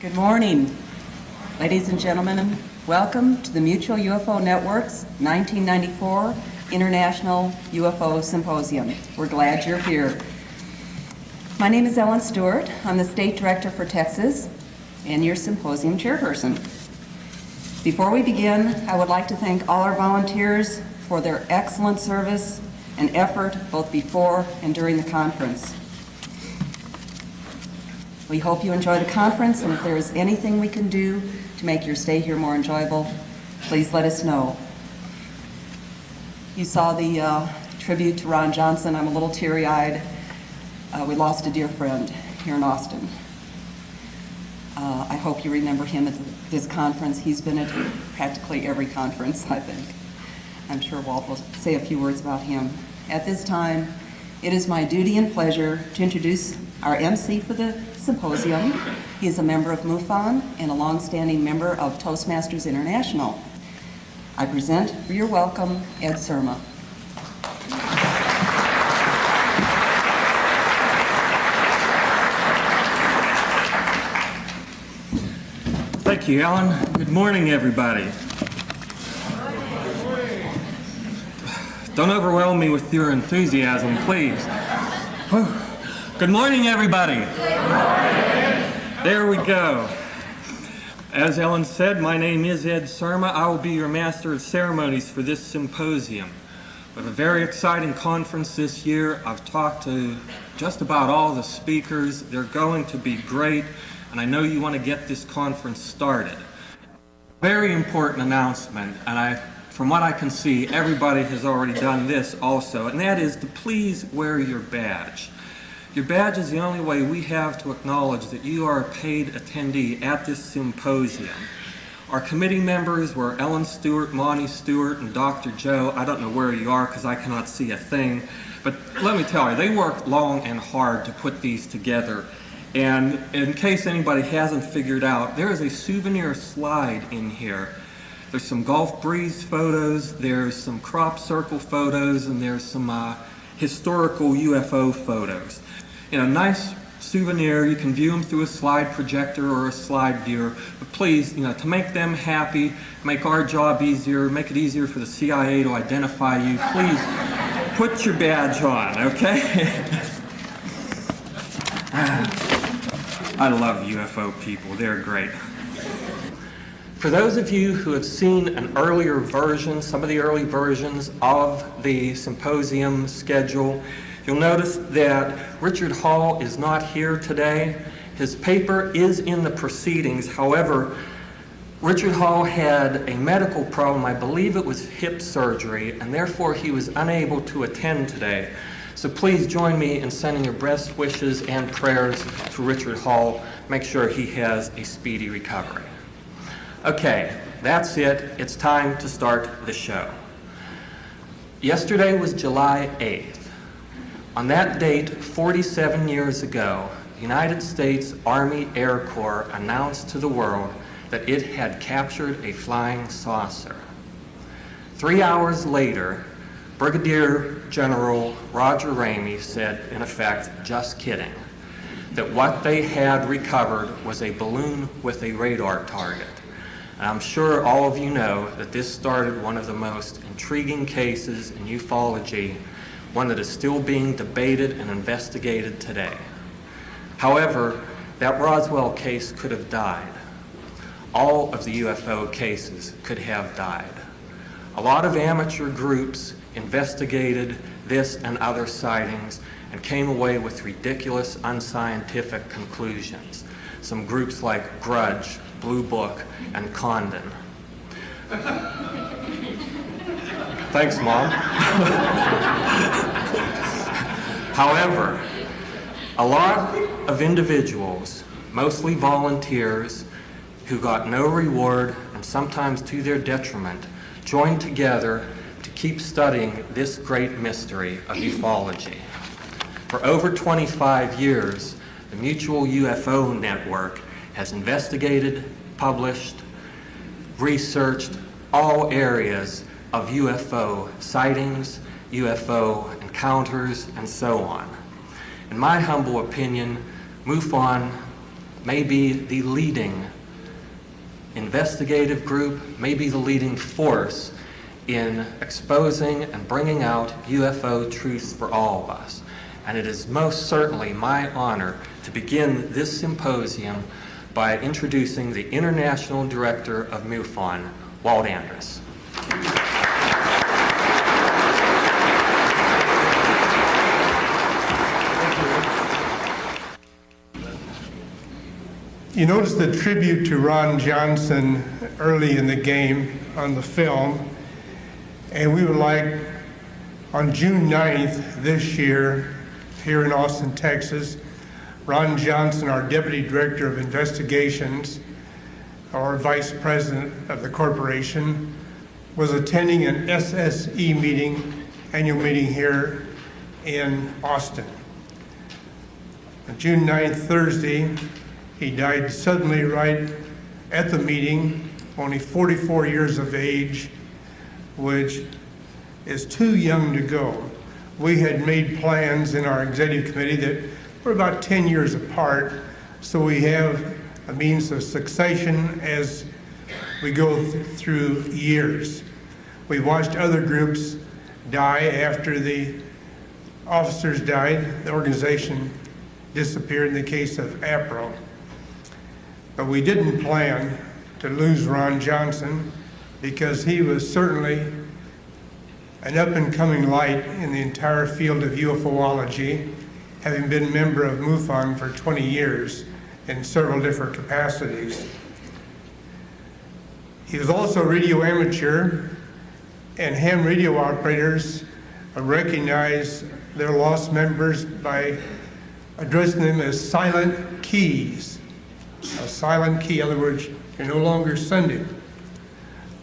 Good morning, ladies and gentlemen. Welcome to the Mutual UFO Network's 1994 International UFO Symposium. We're glad you're here. My name is Ellen Stewart. I'm the State Director for Texas and your symposium chairperson. Before we begin, I would like to thank all our volunteers for their excellent service and effort both before and during the conference. We hope you enjoy the conference, and if there is anything we can do to make your stay here more enjoyable, please let us know. You saw the tribute to Ron Johnson. I'm a little teary-eyed. We lost a dear friend here in Austin. I hope you remember him at this conference. He's been at practically every conference, I think. I'm sure Walt will say a few words about him. At this time, it is my duty and pleasure to introduce our MC for the symposium. He is a member of MUFON and a long-standing member of Toastmasters International. I present for your welcome, Ed Surma. Thank you, Alan. Good morning, everybody. Don't overwhelm me with your enthusiasm, please. Good morning, everybody. Good morning. There we go. As Ellen said, my name is Ed Surma. I will be your master of ceremonies for this symposium. We have a very exciting conference this year. I've talked to just about all the speakers. They're going to be great, and I know you want to get this conference started. Very important announcement, and from what I can see, everybody has already done this also, and that is to please wear your badge. Your badge is the only way we have to acknowledge that you are a paid attendee at this symposium. Our committee members were Ellen Stewart, Monty Stewart, and Dr. Joe. I don't know where you are because I cannot see a thing, but let me tell you, they worked long and hard to put these together. And in case anybody hasn't figured out, there is a souvenir slide in here. There's some Gulf Breeze photos, there's some crop circle photos, and there's some historical UFO photos. You know, nice souvenir. You can view them through a slide projector or a slide viewer. But please, you know, to make them happy, make our job easier, make it easier for the CIA to identify you, please put your badge on, okay? I love UFO people. They're great. For those of you who have seen an earlier version, some of the early versions of the symposium schedule, you'll notice that Richard Hall is not here today. His paper is in the proceedings. However, Richard Hall had a medical problem. I believe it was hip surgery, and therefore he was unable to attend today. So please join me in sending your best wishes and prayers to Richard Hall. Make sure he has a speedy recovery. Okay, that's it. It's time to start the show. Yesterday was July 8th. On that date, 47 years ago, the United States Army Air Corps announced to the world that it had captured a flying saucer. 3 hours later, Brigadier General Roger Ramey said, in effect, just kidding, that what they had recovered was a balloon with a radar target. And I'm sure all of you know that this started one of the most intriguing cases in ufology, one that is still being debated and investigated today. However, that Roswell case could have died. All of the UFO cases could have died. A lot of amateur groups investigated this and other sightings and came away with ridiculous, unscientific conclusions. Some groups like Grudge, Blue Book, and Condon. Thanks, Mom. However, a lot of individuals, mostly volunteers, who got no reward and sometimes to their detriment, joined together to keep studying this great mystery of ufology. For over 25 years, the Mutual UFO Network has investigated, published, researched all areas of UFO sightings, UFO encounters, and so on. In my humble opinion, MUFON may be the leading investigative group, may be the leading force in exposing and bringing out UFO truths for all of us. And it is most certainly my honor to begin this symposium by introducing the International Director of MUFON, Walt Andrus. You notice the tribute to Ron Johnson early in the game on the film, and we would like, on June 9th this year, here in Austin, Texas, Ron Johnson, our Deputy Director of Investigations, our Vice President of the corporation, was attending an SSE meeting, annual meeting here in Austin. On June 9th, Thursday, he died suddenly right at the meeting, only 44 years of age, which is too young to go. We had made plans in our executive committee that were about 10 years apart, so we have a means of succession as we go through years. We watched other groups die after the officers died. The organization disappeared in the case of APRO. But we didn't plan to lose Ron Johnson because he was certainly an up-and-coming light in the entire field of UFOlogy, having been a member of MUFON for 20 years in several different capacities. He was also a radio amateur, and ham radio operators recognize their lost members by addressing them as silent keys. A silent key, in other words, you're no longer sending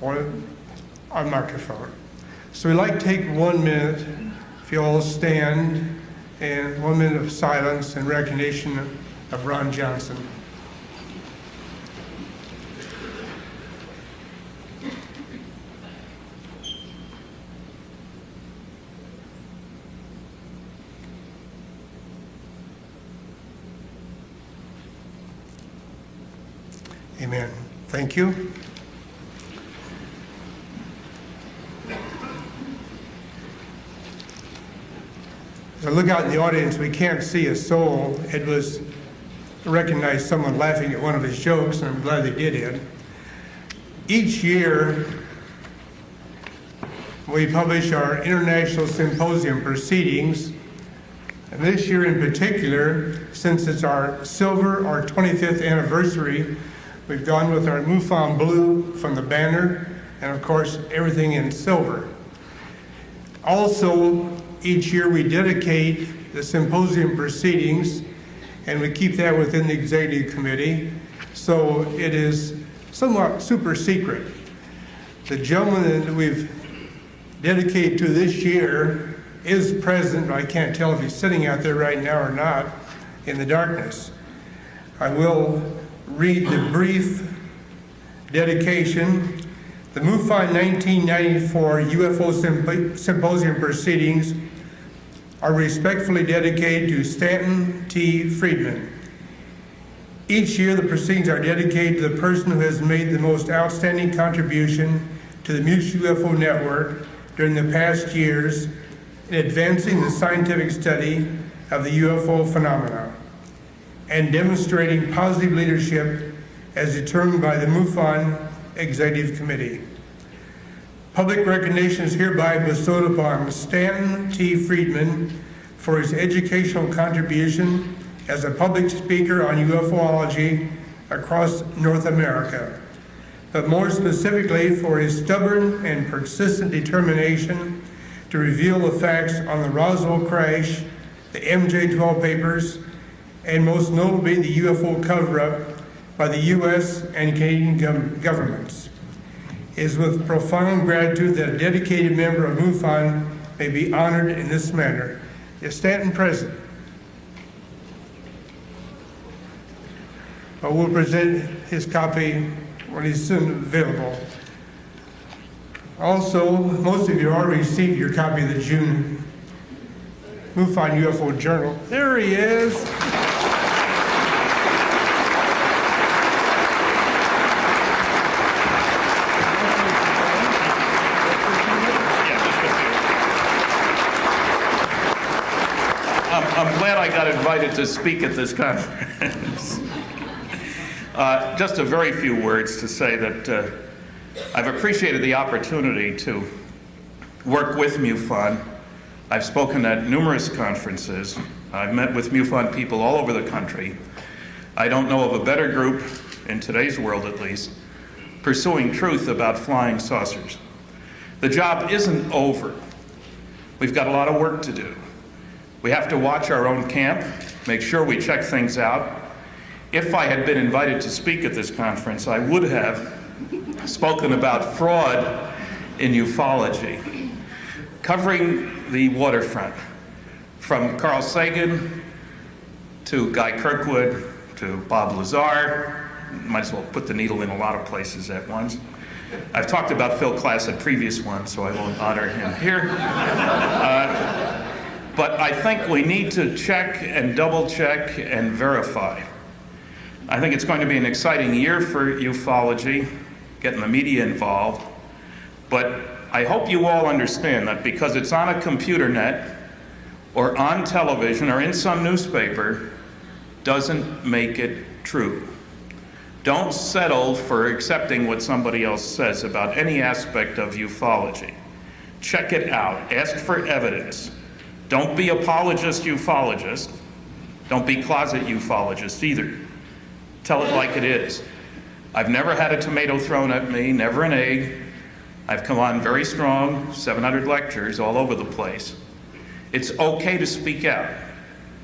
on microphone. So we'd like to take 1 minute, if you all stand, and 1 minute of silence in recognition of Ron Johnson. Amen. Thank you. As I look out in the audience, we can't see a soul. It was to recognize someone laughing at one of his jokes, and I'm glad they did it. Each year, we publish our International Symposium proceedings, and this year in particular, since it's our 25th anniversary, we've gone with our MUFON blue from the banner, and of course, everything in silver. Also, each year we dedicate the symposium proceedings, and we keep that within the executive committee, so it is somewhat super secret. The gentleman that we've dedicated to this year is present. I can't tell if he's sitting out there right now or not in the darkness. I will read the brief dedication. The MUFON 1994 UFO Symposium proceedings are respectfully dedicated to Stanton T. Friedman. Each year, the proceedings are dedicated to the person who has made the most outstanding contribution to the Mutual UFO Network during the past years in advancing the scientific study of the UFO phenomena and demonstrating positive leadership as determined by the MUFON Executive Committee. Public recognition is hereby bestowed upon Stanton T. Friedman for his educational contribution as a public speaker on UFOlogy across North America, but more specifically for his stubborn and persistent determination to reveal the facts on the Roswell crash, the MJ-12 papers, and most notably the UFO cover-up by the U.S. and Canadian governments. It is with profound gratitude that a dedicated member of MUFON may be honored in this manner. Is Stanton present? We'll present his copy when he's soon available. Also, most of you already received your copy of the June MUFON UFO Journal. There he is. glad I got invited to speak at this conference. Just a very few words to say that I've appreciated the opportunity to work with MUFON. I've spoken at numerous conferences. I've met with MUFON people all over the country. I don't know of a better group, in today's world at least, pursuing truth about flying saucers. The job isn't over. We've got a lot of work to do. We have to watch our own camp, make sure we check things out. If I had been invited to speak at this conference, I would have spoken about fraud in ufology, covering the waterfront, from Carl Sagan to Guy Kirkwood to Bob Lazar. Might as well put the needle in a lot of places at once. I've talked about Phil Klass at previous ones, so I won't honor him here. But I think we need to check and double check and verify. I think it's going to be an exciting year for ufology, getting the media involved. But I hope you all understand that because it's on a computer net or on television or in some newspaper doesn't make it true. Don't settle for accepting what somebody else says about any aspect of ufology. Check it out. Ask for evidence. Don't be apologist ufologist. Don't be closet ufologist either. Tell it like it is. I've never had a tomato thrown at me, never an egg. I've come on very strong, 700 lectures all over the place. It's okay to speak out,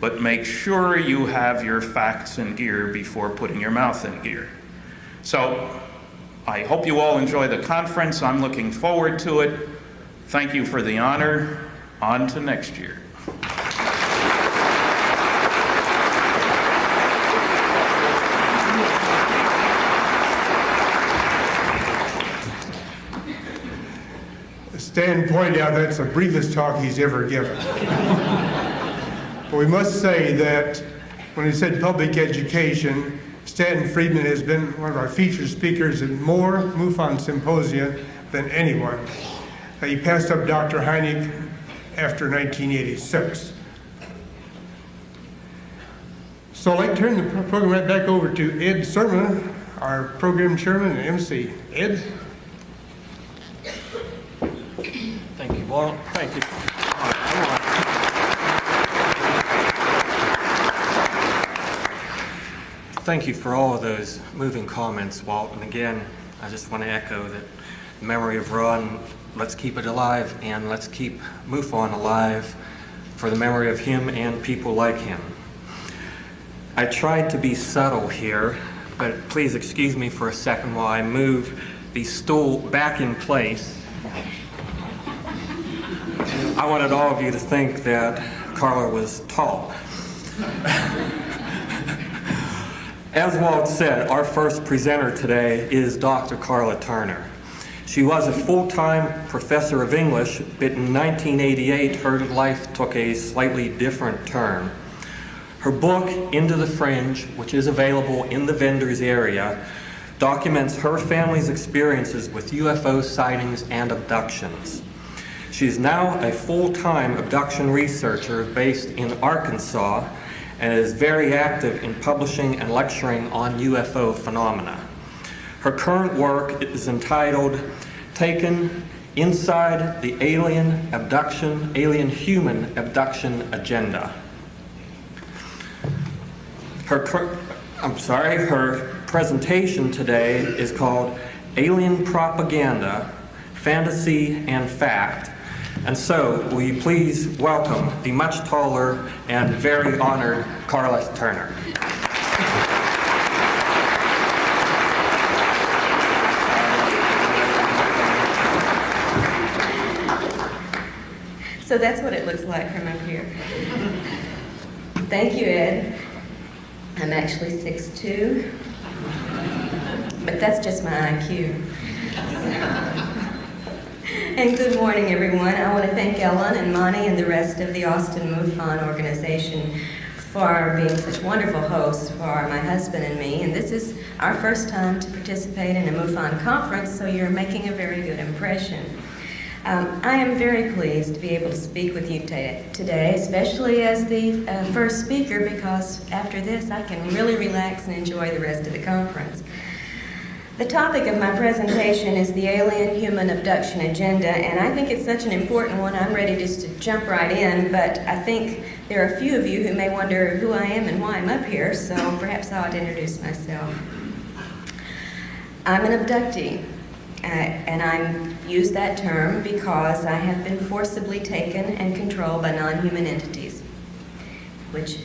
but make sure you have your facts in gear before putting your mouth in gear. So I hope you all enjoy the conference. I'm looking forward to it. Thank you for the honor. On to next year. Stan pointed out that's the briefest talk he's ever given. But we must say that when he said public education, Stanton Friedman has been one of our featured speakers at more MUFON symposia than anyone. He passed up Dr. Heineck after 1986. So I'd like to turn the program right back over to Ed Sermon, our program chairman and MC. Ed? Thank you, Walt. Thank you. Thank you for all of those moving comments, Walt. And again, I just want to echo that the memory of Ron, let's keep it alive, and let's keep MUFON alive for the memory of him and people like him. I tried to be subtle here, but please excuse me for a second while I move the stool back in place. I wanted all of you to think that Karla was tall. As Walt said, our first presenter today is Dr. Karla Turner. She was a full-time professor of English, but in 1988 her life took a slightly different turn. Her book, Into the Fringe, which is available in the vendors area, documents her family's experiences with UFO sightings and abductions. She's now a full-time abduction researcher based in Arkansas and is very active in publishing and lecturing on UFO phenomena. Her current work is entitled Taken Inside the Alien Human Abduction Agenda. Her presentation today is called Alien Propaganda, Fantasy and Fact. And so, will you please welcome the much taller and very honored Karla Turner. So that's what it looks like from up here. Thank you, Ed. I'm actually 6'2", but that's just my IQ. And good morning, everyone. I want to thank Ellen and Monty and the rest of the Austin MUFON organization for being such wonderful hosts for my husband and me. And this is our first time to participate in a MUFON conference, so you're making a very good impression. I am very pleased to be able to speak with you today, especially as the first speaker, because after this I can really relax and enjoy the rest of the conference. The topic of my presentation is the alien-human abduction agenda, and I think it's such an important one I'm ready just to jump right in, but I think there are a few of you who may wonder who I am and why I'm up here, so perhaps I ought to introduce myself. I'm an abductee. And I use that term because I have been forcibly taken and controlled by non-human entities, which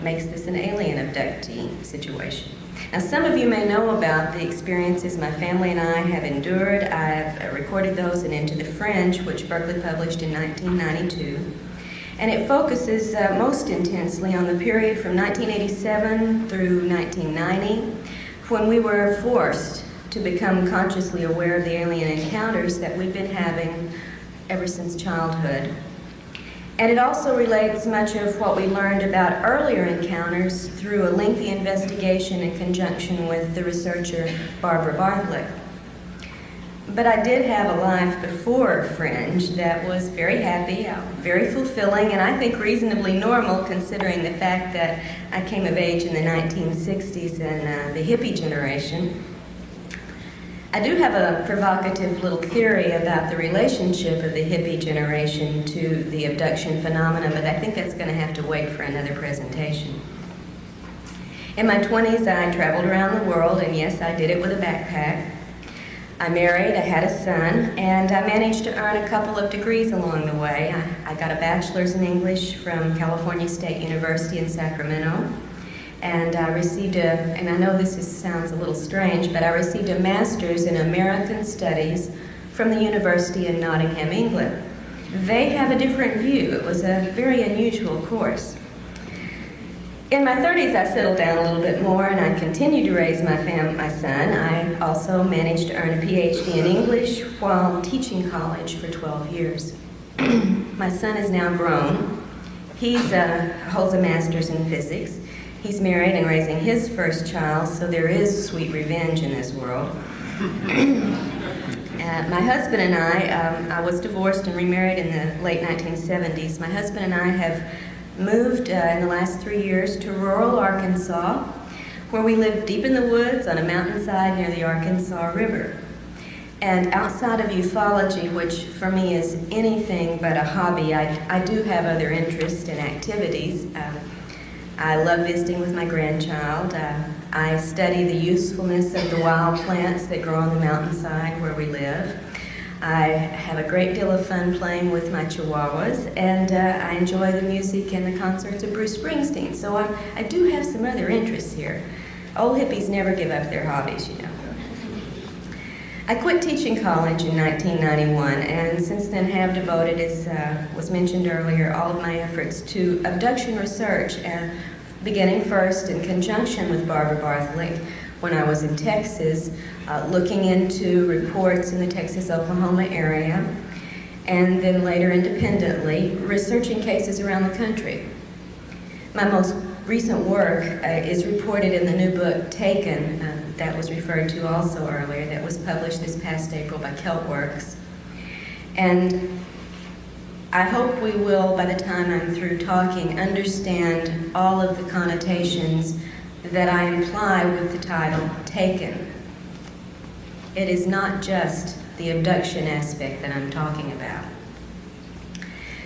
makes this an alien abductee situation. Now, some of you may know about the experiences my family and I have endured. I've recorded those in Into the Fringe, which Berkeley published in 1992. And it focuses most intensely on the period from 1987 through 1990, when we were forced to become consciously aware of the alien encounters that we've been having ever since childhood. And it also relates much of what we learned about earlier encounters through a lengthy investigation in conjunction with the researcher Barbara Barthlick. But I did have a life before Fringe that was very happy, very fulfilling, and I think reasonably normal considering the fact that I came of age in the 1960s and the hippie generation. I do have a provocative little theory about the relationship of the hippie generation to the abduction phenomena, but I think that's going to have to wait for another presentation. In my 20s, I traveled around the world, and yes, I did it with a backpack. I married, I had a son, and I managed to earn a couple of degrees along the way. I got a bachelor's in English from California State University in Sacramento. And I received and I know this sounds a little strange, but I received a master's in American Studies from the University in Nottingham, England. They have a different view. It was a very unusual course. In my 30s, I settled down a little bit more, and I continued to raise my son. I also managed to earn a PhD in English while teaching college for 12 years. My son is now grown. He holds a master's in physics. He's married and raising his first child, so there is sweet revenge in this world. My husband and I was divorced and remarried in the late 1970s. My husband and I have moved in the last 3 years to rural Arkansas, where we live deep in the woods on a mountainside near the Arkansas River. And outside of ufology, which for me is anything but a hobby, I do have other interests and activities. I love visiting with my grandchild. I study the usefulness of the wild plants that grow on the mountainside where we live. I have a great deal of fun playing with my chihuahuas, and I enjoy the music and the concerts of Bruce Springsteen. So I do have some other interests here. Old hippies never give up their hobbies, you know. I quit teaching college in 1991, and since then have devoted, as was mentioned earlier, all of my efforts to abduction research, beginning first in conjunction with Barbara Barthlick when I was in Texas, looking into reports in the Texas-Oklahoma area, and then later independently, researching cases around the country. My most recent work is reported in the new book, Taken, that was referred to also earlier, that was published this past April by Keltworks. And I hope we will, by the time I'm through talking, understand all of the connotations that I imply with the title, Taken. It is not just the abduction aspect that I'm talking about.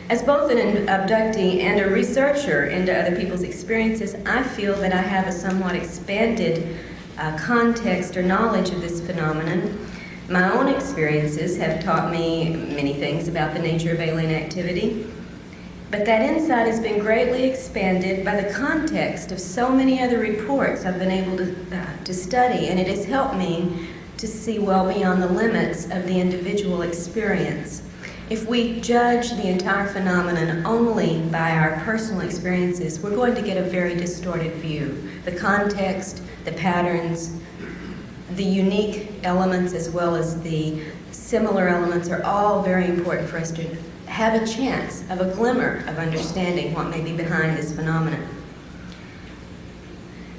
As both an abductee and a researcher into other people's experiences, I feel that I have a somewhat expanded context or knowledge of this phenomenon. My own experiences have taught me many things about the nature of alien activity, but that insight has been greatly expanded by the context of so many other reports I've been able to study, and it has helped me to see well beyond the limits of the individual experience. If we judge the entire phenomenon only by our personal experiences, we're going to get a very distorted view. The context, the patterns, the unique elements as well as the similar elements are all very important for us to have a chance of a glimmer of understanding what may be behind this phenomenon.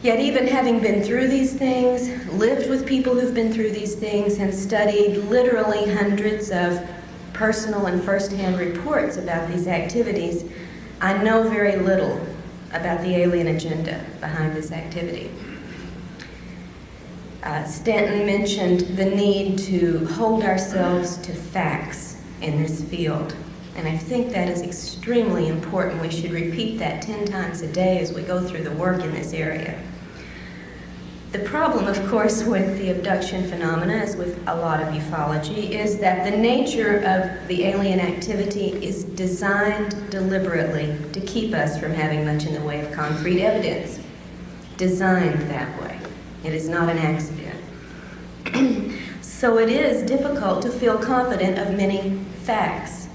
Yet even having been through these things, lived with people who've been through these things, and studied literally hundreds of personal and first-hand reports about these activities, I know very little about the alien agenda behind this activity. Stanton mentioned the need to hold ourselves to facts in this field, and I think that is extremely important. We should repeat that 10 times a day as we go through the work in this area. The problem, of course, with the abduction phenomena, as with a lot of ufology, is that the nature of the alien activity is designed deliberately to keep us from having much in the way of concrete evidence. Designed that way. It is not an accident. So it is difficult to feel confident of many facts.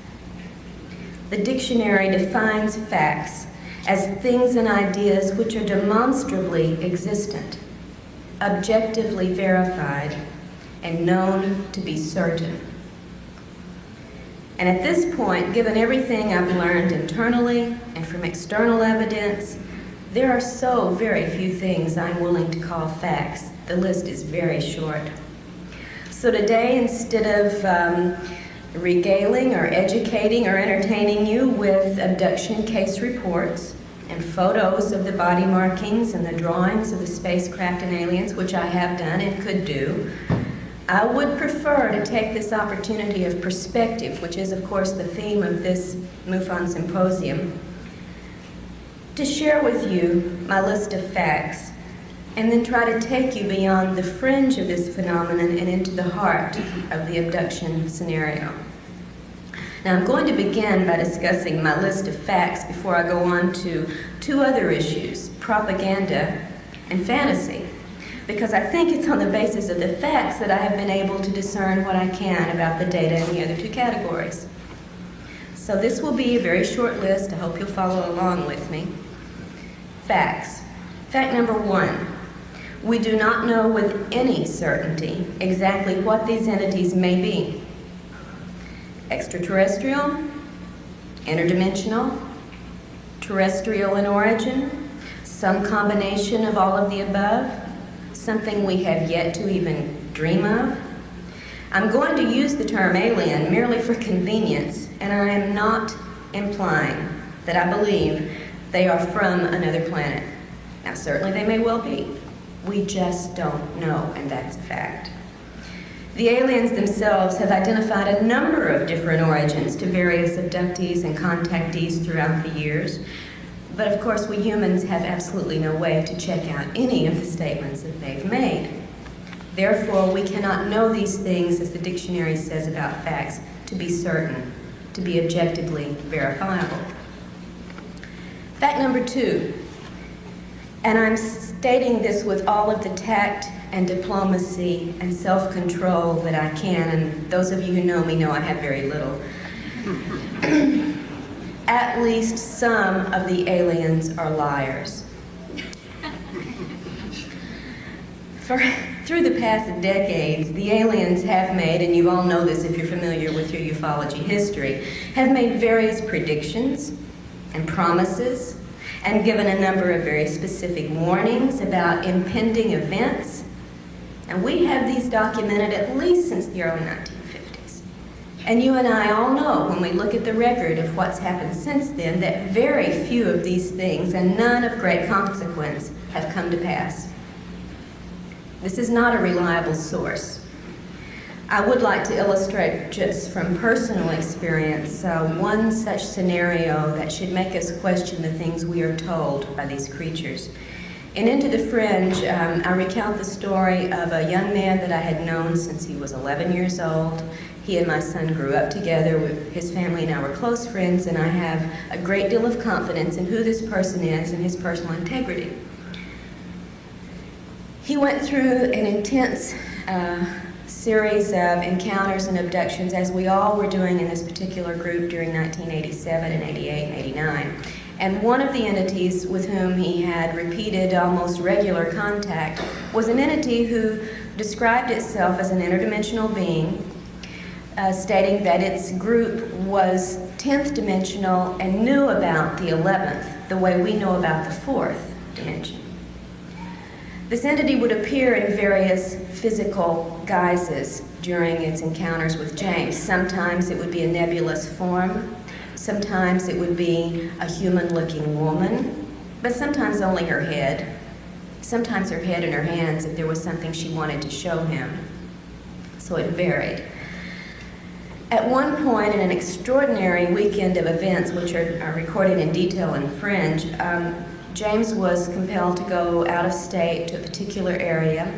The dictionary defines facts as things and ideas which are demonstrably existent, objectively verified, and known to be certain. And at this point, given everything I've learned internally and from external evidence, there are so very few things I'm willing to call facts. The list is very short. So today, instead of regaling or educating or entertaining you with abduction case reports and photos of the body markings and the drawings of the spacecraft and aliens, which I have done and could do, I would prefer to take this opportunity of perspective, which is, of course, the theme of this MUFON symposium, to share with you my list of facts, and then try to take you beyond the fringe of this phenomenon and into the heart of the abduction scenario. Now, I'm going to begin by discussing my list of facts before I go on to two other issues, propaganda and fantasy, because I think it's on the basis of the facts that I have been able to discern what I can about the data in the other two categories. So this will be a very short list. I hope you'll follow along with me. Facts. Fact number 1. We do not know with any certainty exactly what these entities may be. Extraterrestrial, interdimensional, terrestrial in origin, some combination of all of the above, something we have yet to even dream of. I'm going to use the term alien merely for convenience, and I am not implying that I believe they are from another planet. Now, certainly they may well be. We just don't know, and that's a fact. The aliens themselves have identified a number of different origins to various abductees and contactees throughout the years, but of course we humans have absolutely no way to check out any of the statements that they've made. Therefore, we cannot know these things, as the dictionary says about facts, to be certain, to be objectively verifiable. Fact number 2, and I'm stating this with all of the tact and diplomacy and self-control that I can, and those of you who know me know I have very little. At least some of the aliens are liars. Through the past decades, the aliens have made, and you all know this if you're familiar with your ufology history, have made various predictions and promises and given a number of very specific warnings about impending events. And we have these documented at least since the early 1950s. And you and I all know, when we look at the record of what's happened since then, that very few of these things, and none of great consequence, have come to pass. This is not a reliable source. I would like to illustrate, just from personal experience, one such scenario that should make us question the things we are told by these creatures. In Into the Fringe, I recount the story of a young man that I had known since he was 11 years old. He and my son grew up together. His family and I were close friends, and I have a great deal of confidence in who this person is and his personal integrity. He went through an intense series of encounters and abductions, as we all were doing in this particular group during 1987 and 88 and 89. And one of the entities with whom he had repeated, almost regular contact was an entity who described itself as an interdimensional being, stating that its group was 10th dimensional and knew about the 11th, the way we know about the 4th dimension. This entity would appear in various physical guises during its encounters with James. Sometimes it would be a nebulous form, sometimes it would be a human-looking woman, but sometimes only her head, sometimes her head and her hands if there was something she wanted to show him. So it varied. At one point in an extraordinary weekend of events, which are recorded in detail in Fringe, James was compelled to go out of state to a particular area.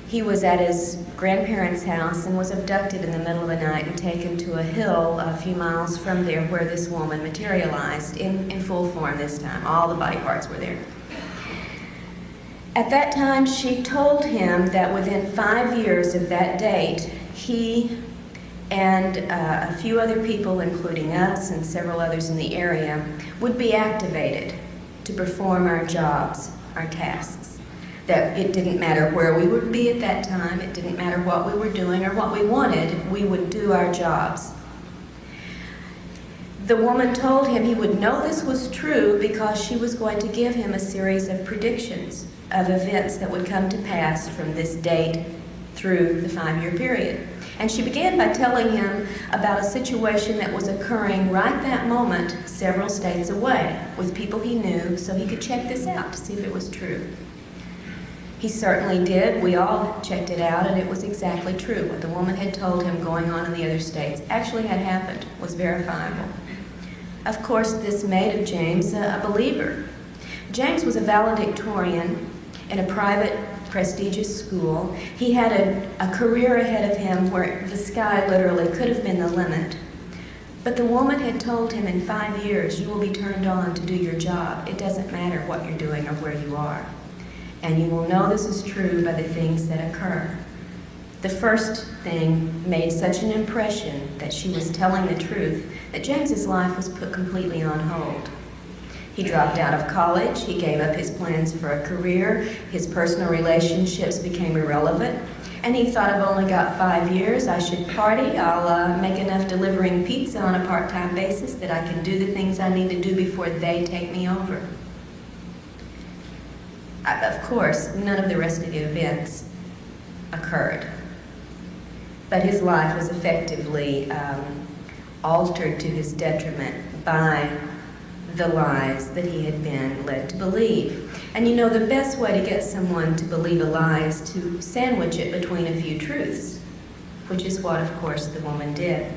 He was at his grandparents' house and was abducted in the middle of the night and taken to a hill a few miles from there where this woman materialized in full form this time. All the body parts were there. At that time, she told him that within 5 years of that date, he and a few other people, including us and several others in the area, would be activated to perform our jobs, our tasks. That it didn't matter where we would be at that time, it didn't matter what we were doing or what we wanted, we would do our jobs. The woman told him he would know this was true because she was going to give him a series of predictions of events that would come to pass from this date through the 5-year period. And she began by telling him about a situation that was occurring right that moment several states away with people he knew so he could check this out to see if it was true. He certainly did. We all checked it out, and it was exactly true. What the woman had told him going on in the other states actually had happened, was verifiable. Of course, this made of James a believer. James was a valedictorian in a private prestigious school. He had a career ahead of him where the sky literally could have been the limit. But the woman had told him in 5 years, you will be turned on to do your job. It doesn't matter what you're doing or where you are. And you will know this is true by the things that occur. The first thing made such an impression that she was telling the truth that James's life was put completely on hold. He dropped out of college, he gave up his plans for a career, his personal relationships became irrelevant, and he thought, I've only got 5 years, I should party, I'll make enough delivering pizza on a part-time basis that I can do the things I need to do before they take me over. Of course, none of the rest of the events occurred, but his life was effectively altered to his detriment by the lies that he had been led to believe. And you know, the best way to get someone to believe a lie is to sandwich it between a few truths, which is what, of course, the woman did.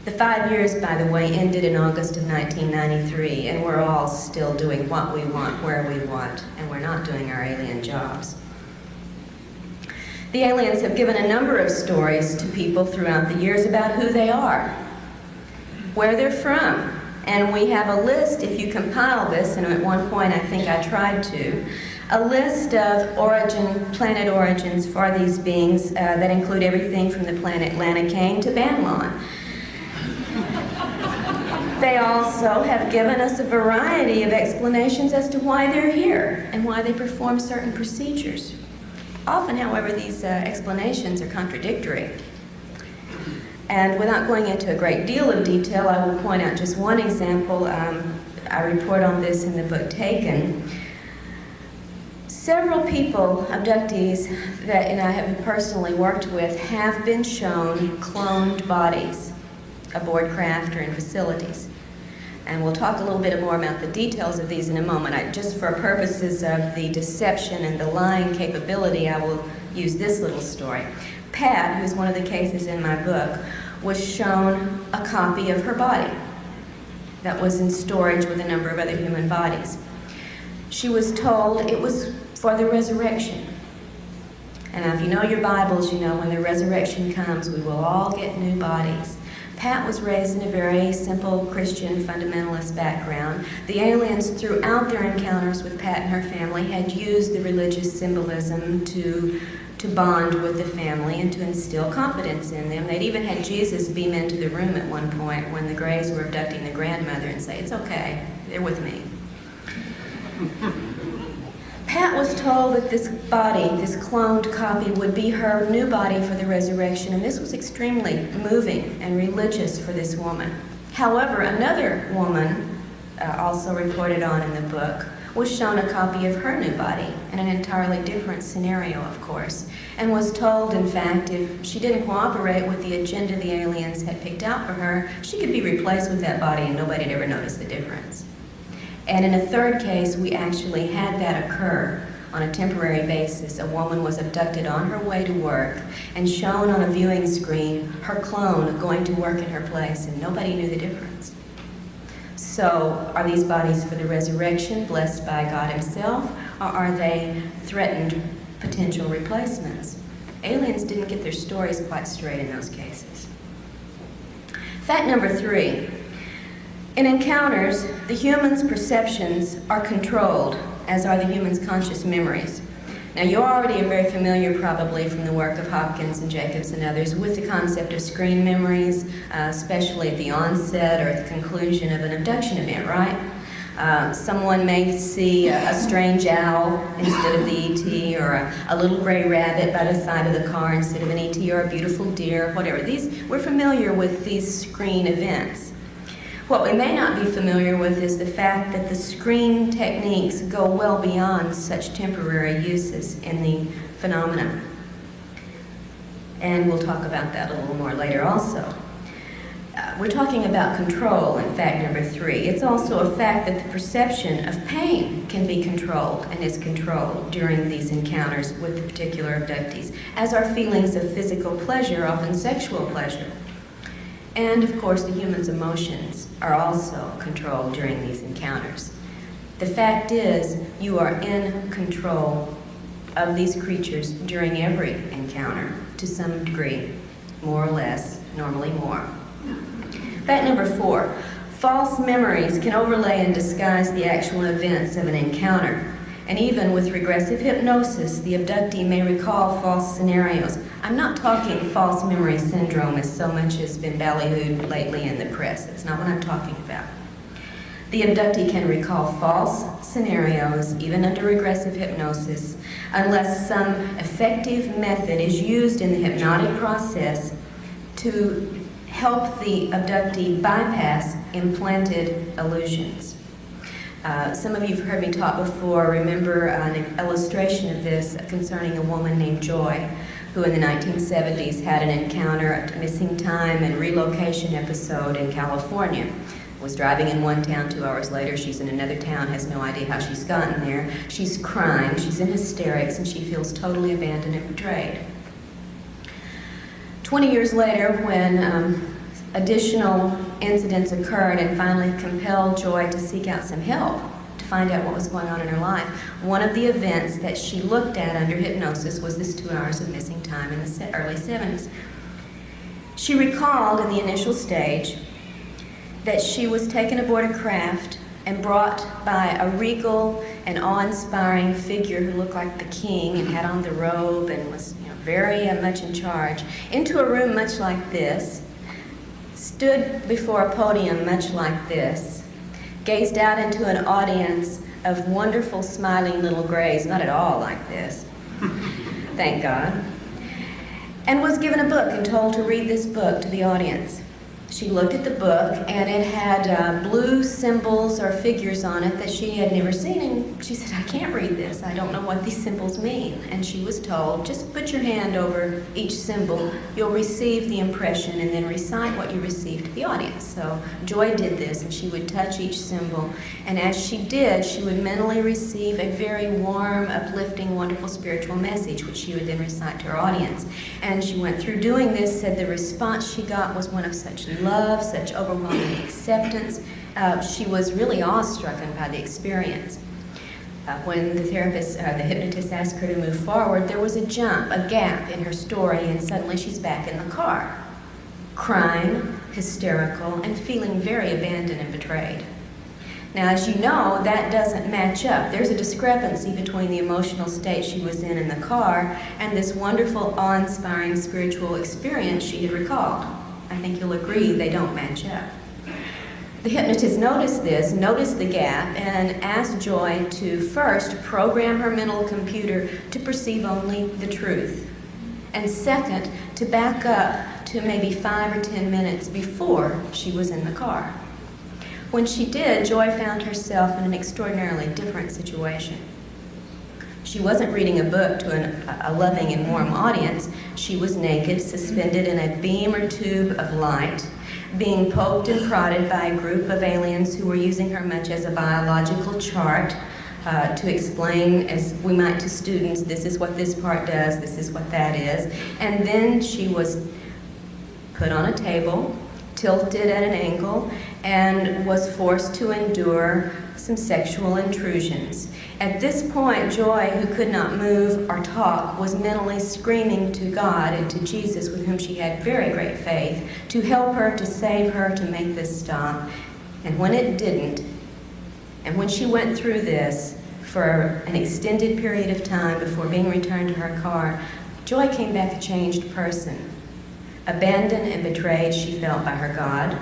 The 5 years, by the way, ended in August of 1993, and we're all still doing what we want, where we want, and we're not doing our alien jobs. The aliens have given a number of stories to people throughout the years about who they are, where they're from, and we have a list, if you compile this, and at one point I think I tried to, a list of planet origins for these beings that include everything from the planet Lanacane to Banlon. They also have given us a variety of explanations as to why they're here and why they perform certain procedures. Often, however, these explanations are contradictory. And without going into a great deal of detail, I will point out just one example. I report on this in the book Taken. Several people, abductees, that I have personally worked with, have been shown cloned bodies aboard craft or in facilities. And we'll talk a little bit more about the details of these in a moment. Just for purposes of the deception and the lying capability, I will use this little story. Pat, who's one of the cases in my book, was shown a copy of her body that was in storage with a number of other human bodies. She was told it was for the resurrection. And now, if you know your Bibles, you know when the resurrection comes, we will all get new bodies. Pat was raised in a very simple Christian fundamentalist background. The aliens, throughout their encounters with Pat and her family, had used the religious symbolism to bond with the family and to instill confidence in them. They'd even had Jesus beam into the room at one point when the Greys were abducting the grandmother and say, it's okay, they're with me. Pat was told that this body, this cloned copy, would be her new body for the resurrection, and this was extremely moving and religious for this woman. However, another woman, also reported on in the book, was shown a copy of her new body in an entirely different scenario, of course, and was told, in fact, if she didn't cooperate with the agenda the aliens had picked out for her, she could be replaced with that body and nobody'd ever notice the difference. And in a third case, we actually had that occur on a temporary basis. A woman was abducted on her way to work and shown on a viewing screen her clone going to work in her place, and nobody knew the difference. So, are these bodies for the resurrection, blessed by God Himself, or are they threatened potential replacements? Aliens didn't get their stories quite straight in those cases. Fact number 3. In encounters, the human's perceptions are controlled, as are the human's conscious memories. Now, you already are very familiar, probably from the work of Hopkins and Jacobs and others, with the concept of screen memories, especially at the onset or at the conclusion of an abduction event, right? Someone may see a strange owl instead of the ET, or a little gray rabbit by the side of the car instead of an ET, or a beautiful deer, whatever. We're familiar with these screen events. What we may not be familiar with is the fact that the screen techniques go well beyond such temporary uses in the phenomenon. And we'll talk about that a little more later also. We're talking about control in fact number 3. It's also a fact that the perception of pain can be controlled and is controlled during these encounters with the particular abductees, as are feelings of physical pleasure, often sexual pleasure. And of course, the human's emotions are also controlled during these encounters. The fact is, you are in control of these creatures during every encounter, to some degree, more or less, normally more. Fact number 4, false memories can overlay and disguise the actual events of an encounter. And even with regressive hypnosis, the abductee may recall false scenarios. I'm not talking false memory syndrome, as so much has been ballyhooed lately in the press. That's not what I'm talking about. The abductee can recall false scenarios, even under regressive hypnosis, unless some effective method is used in the hypnotic process to help the abductee bypass implanted illusions. Some of you have heard me talk before. Remember an illustration of this concerning a woman named Joy, who in the 1970s had an encounter, a missing time and relocation episode in California. Was driving in one town, 2 hours later she's in another town, has no idea how she's gotten there. She's crying, she's in hysterics, and she feels totally abandoned and betrayed. 20 years later, when additional incidents occurred and finally compelled Joy to seek out some help to find out what was going on in her life, one of the events that she looked at under hypnosis was this 2 hours of missing time in the early 70s. She recalled in the initial stage that she was taken aboard a craft and brought by a regal and awe-inspiring figure who looked like the king and had on the robe and was very much in charge, into a room much like this, stood before a podium much like this, gazed out into an audience of wonderful smiling little grays, not at all like this, thank God, and was given a book and told to read this book to the audience. She looked at the book, and it had blue symbols or figures on it that she had never seen, and she said, I can't read this. I don't know what these symbols mean. And she was told, just put your hand over each symbol. You'll receive the impression, and then recite what you received to the audience. So Joy did this, and she would touch each symbol, and as she did, she would mentally receive a very warm, uplifting, wonderful spiritual message, which she would then recite to her audience. And she went through doing this, said the response she got was one of such love, such overwhelming acceptance. She was really awestruck by the experience. When the hypnotist asked her to move forward, there was a jump, a gap in her story, and suddenly she's back in the car, crying, hysterical, and feeling very abandoned and betrayed. Now, as you know, that doesn't match up. There's a discrepancy between the emotional state she was in the car and this wonderful, awe-inspiring spiritual experience she had recalled. I think you'll agree they don't match up. The hypnotist noticed this, noticed the gap, and asked Joy to first program her mental computer to perceive only the truth. And second, to back up to maybe 5 or 10 minutes before she was in the car. When she did, Joy found herself in an extraordinarily different situation. She wasn't reading a book to a loving and warm audience. She was naked, suspended in a beam or tube of light, being poked and prodded by a group of aliens who were using her much as a biological chart to explain, as we might to students, this is what this part does, this is what that is. And then she was put on a table, tilted at an angle, and was forced to endure some sexual intrusions. At this point, Joy, who could not move or talk, was mentally screaming to God and to Jesus, with whom she had very great faith, to help her, to save her, to make this stop. And when it didn't, and when she went through this for an extended period of time before being returned to her car, Joy came back a changed person. Abandoned and betrayed, she felt, by her God.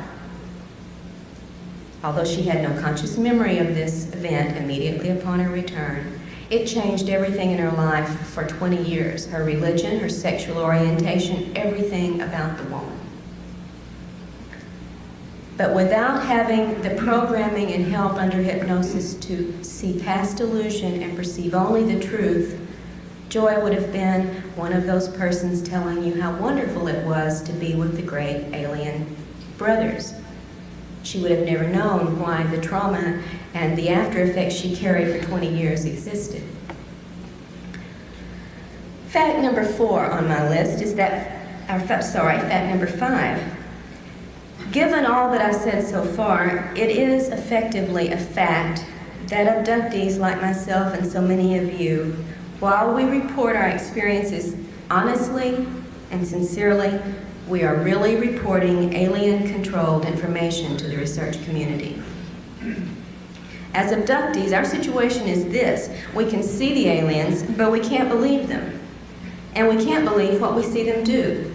Although she had no conscious memory of this event immediately upon her return, it changed everything in her life for 20 years. Her religion, her sexual orientation, everything about the woman. But without having the programming and help under hypnosis to see past illusion and perceive only the truth, Joy would have been one of those persons telling you how wonderful it was to be with the great alien brothers. She would have never known why the trauma and the after effects she carried for 20 years existed. Fact number 4 on my list is fact number 5. Given all that I've said so far, it is effectively a fact that abductees like myself and so many of you, while we report our experiences honestly and sincerely, we are really reporting alien-controlled information to the research community. As abductees, our situation is this: we can see the aliens, but we can't believe them. And we can't believe what we see them do.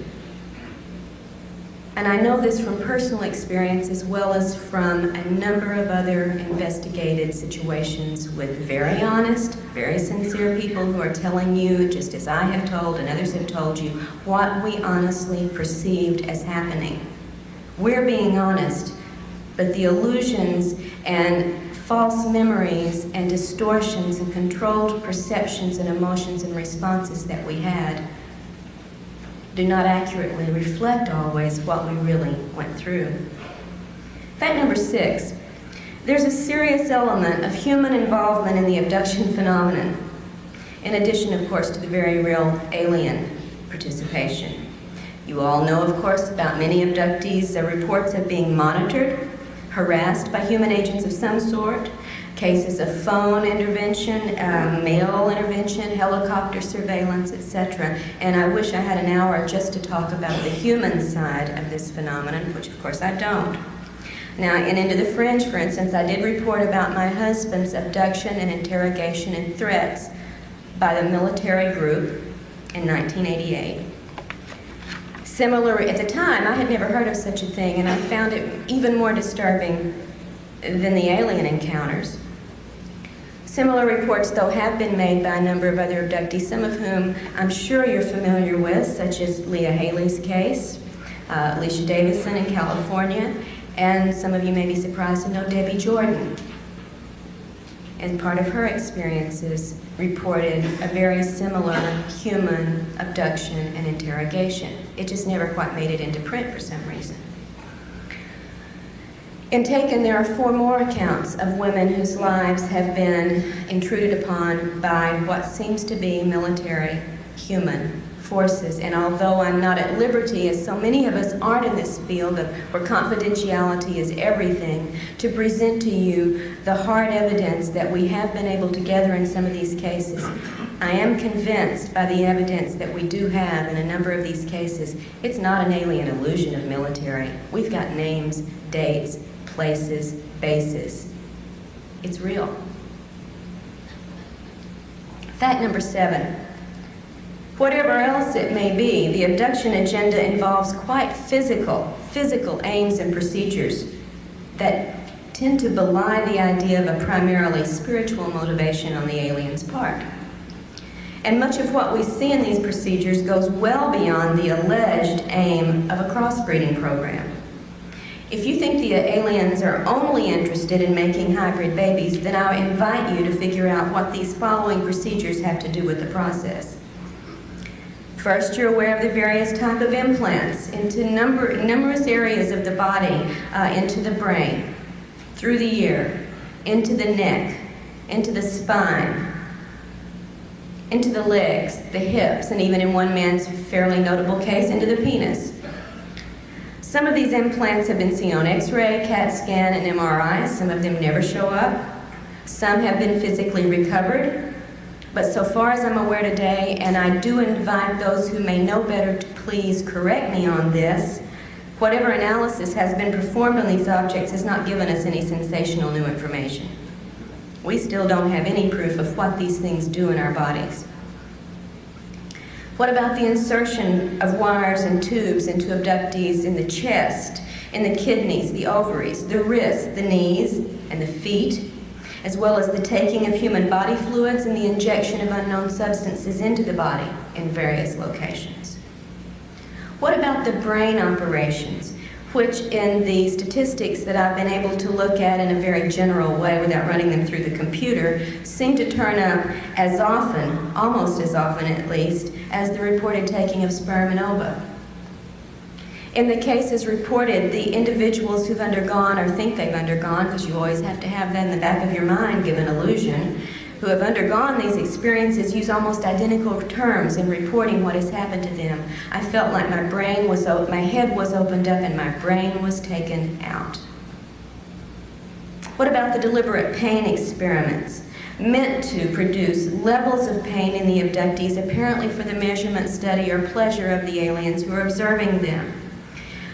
And I know this from personal experience as well as from a number of other investigated situations with very honest, very sincere people who are telling you, just as I have told and others have told you, what we honestly perceived as happening. We're being honest, but the illusions and false memories and distortions and controlled perceptions and emotions and responses that we had do not accurately reflect always what we really went through. Fact number 6, there's a serious element of human involvement in the abduction phenomenon, in addition, of course, to the very real alien participation. You all know, of course, about many abductees' reports of being monitored, harassed by human agents of some sort, cases of phone intervention, mail intervention, helicopter surveillance, etc. And I wish I had an hour just to talk about the human side of this phenomenon, which of course I don't. Now, in Into the Fringe, for instance, I did report about my husband's abduction and interrogation and threats by the military group in 1988. Similar, at the time, I had never heard of such a thing, and I found it even more disturbing than the alien encounters. Similar reports, though, have been made by a number of other abductees, some of whom I'm sure you're familiar with, such as Leah Haley's case, Alicia Davison in California, and some of you may be surprised to know Debbie Jordan. And part of her experiences reported a very similar human abduction and interrogation. It just never quite made it into print for some reason. In Taken, there are 4 more accounts of women whose lives have been intruded upon by what seems to be military human forces. And although I'm not at liberty, as so many of us aren't in this field where confidentiality is everything, to present to you the hard evidence that we have been able to gather in some of these cases, I am convinced by the evidence that we do have in a number of these cases, it's not an alien illusion of military. We've got names, dates, places, bases. It's real. Fact number 7. Whatever else it may be, the abduction agenda involves quite physical aims and procedures that tend to belie the idea of a primarily spiritual motivation on the alien's part. And much of what we see in these procedures goes well beyond the alleged aim of a crossbreeding program. If you think the aliens are only interested in making hybrid babies, then I invite you to figure out what these following procedures have to do with the process. First, you're aware of the various types of implants into numerous areas of the body, into the brain, through the ear, into the neck, into the spine, into the legs, the hips, and even in one man's fairly notable case, into the penis. Some of these implants have been seen on X-ray, CAT scan, and MRI. Some of them never show up. Some have been physically recovered. But so far as I'm aware today, and I do invite those who may know better to please correct me on this, whatever analysis has been performed on these objects has not given us any sensational new information. We still don't have any proof of what these things do in our bodies. What about the insertion of wires and tubes into abductees in the chest, in the kidneys, the ovaries, the wrists, the knees, and the feet, as well as the taking of human body fluids and the injection of unknown substances into the body in various locations? What about the brain operations, which in the statistics that I've been able to look at in a very general way without running them through the computer, seem to turn up as often, almost as often at least, as the reported taking of sperm and ova? In the cases reported, the individuals who've undergone or think they've undergone, because you always have to have that in the back of your mind, give an illusion, who have undergone these experiences use almost identical terms in reporting what has happened to them. I felt like my head was opened up and my brain was taken out. What about the deliberate pain experiments meant to produce levels of pain in the abductees, apparently for the measurement, study, or pleasure of the aliens who are observing them?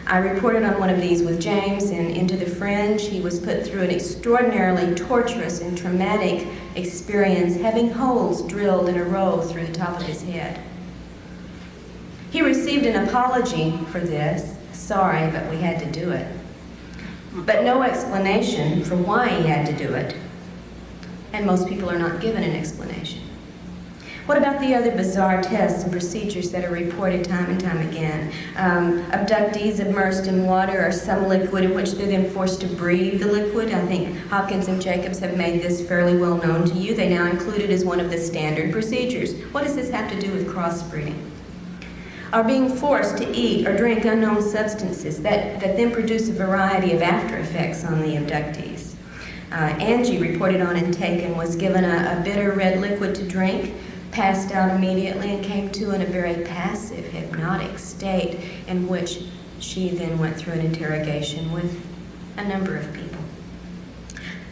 I reported on one of these with James in Into the Fringe. He was put through an extraordinarily torturous and traumatic experience, having holes drilled in a row through the top of his head. He received an apology for this. Sorry, but we had to do it. But no explanation for why he had to do it. And most people are not given an explanation. What about the other bizarre tests and procedures that are reported time and time again? Abductees immersed in water or some liquid in which they're then forced to breathe the liquid. I think Hopkins and Jacobs have made this fairly well known to you. They now include it as one of the standard procedures. What does this have to do with crossbreeding? Are being forced to eat or drink unknown substances that then produce a variety of after effects on the abductees. Angie, reported on and taken, was given a bitter red liquid to drink, passed out immediately, and came to in a very passive, hypnotic state in which she then went through an interrogation with a number of people.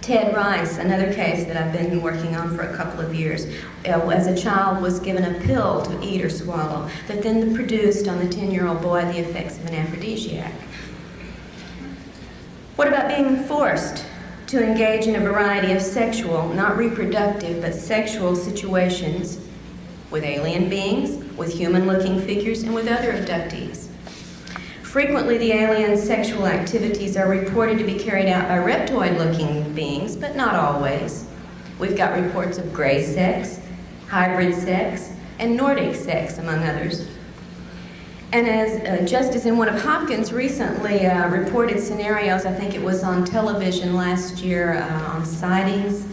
Ted Rice, another case that I've been working on for a couple of years, as a child was given a pill to eat or swallow that then produced on the 10-year-old boy the effects of an aphrodisiac. What about being forced to engage in a variety of sexual, not reproductive, but sexual situations with alien beings, with human-looking figures, and with other abductees? Frequently, the alien sexual activities are reported to be carried out by reptoid-looking beings, but not always. We've got reports of gray sex, hybrid sex, and Nordic sex, among others. And as just as in one of Hopkins' recently reported scenarios, I think it was on television last year on sightings,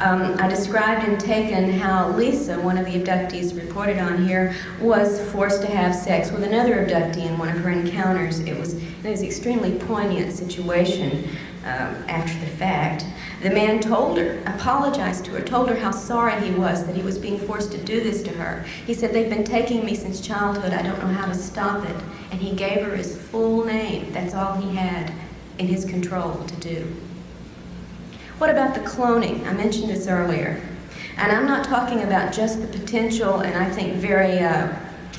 I described and taken how Lisa, one of the abductees reported on here, was forced to have sex with another abductee in one of her encounters. It was an extremely poignant situation after the fact. The man told her, apologized to her, told her how sorry he was that he was being forced to do this to her. He said, "They've been taking me since childhood. I don't know how to stop it." And he gave her his full name. That's all he had in his control to do. What about the cloning? I mentioned this earlier. And I'm not talking about just the potential, and I think very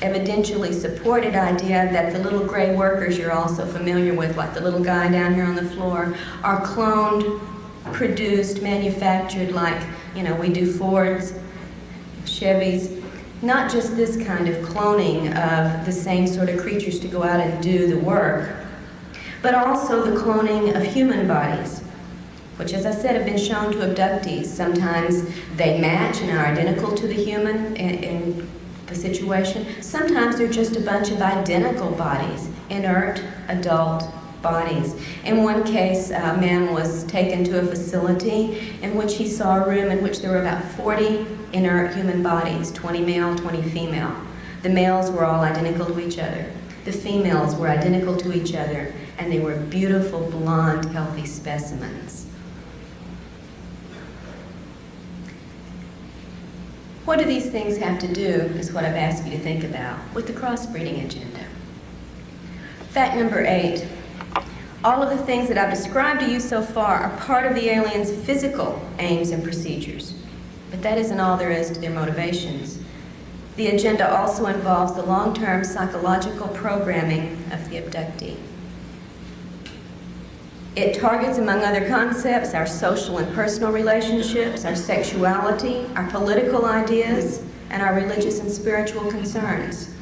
evidentially supported idea that the little gray workers you're also familiar with, like the little guy down here on the floor, are cloned, produced, manufactured like, we do Fords, Chevys. Not just this kind of cloning of the same sort of creatures to go out and do the work, but also the cloning of human bodies, which, as I said, have been shown to abductees. Sometimes they match and are identical to the human in the situation. Sometimes they're just a bunch of identical bodies, inert, adult, bodies. In one case, a man was taken to a facility in which he saw a room in which there were about 40 inert human bodies, 20 male, 20 female. The males were all identical to each other. The females were identical to each other, and they were beautiful, blonde, healthy specimens. What do these things have to do, is what I've asked you to think about, with the crossbreeding agenda? Fact number 8. All of the things that I've described to you so far are part of the aliens' physical aims and procedures. But that isn't all there is to their motivations. The agenda also involves the long-term psychological programming of the abductee. It targets, among other concepts, our social and personal relationships, our sexuality, our political ideas, and our religious and spiritual concerns.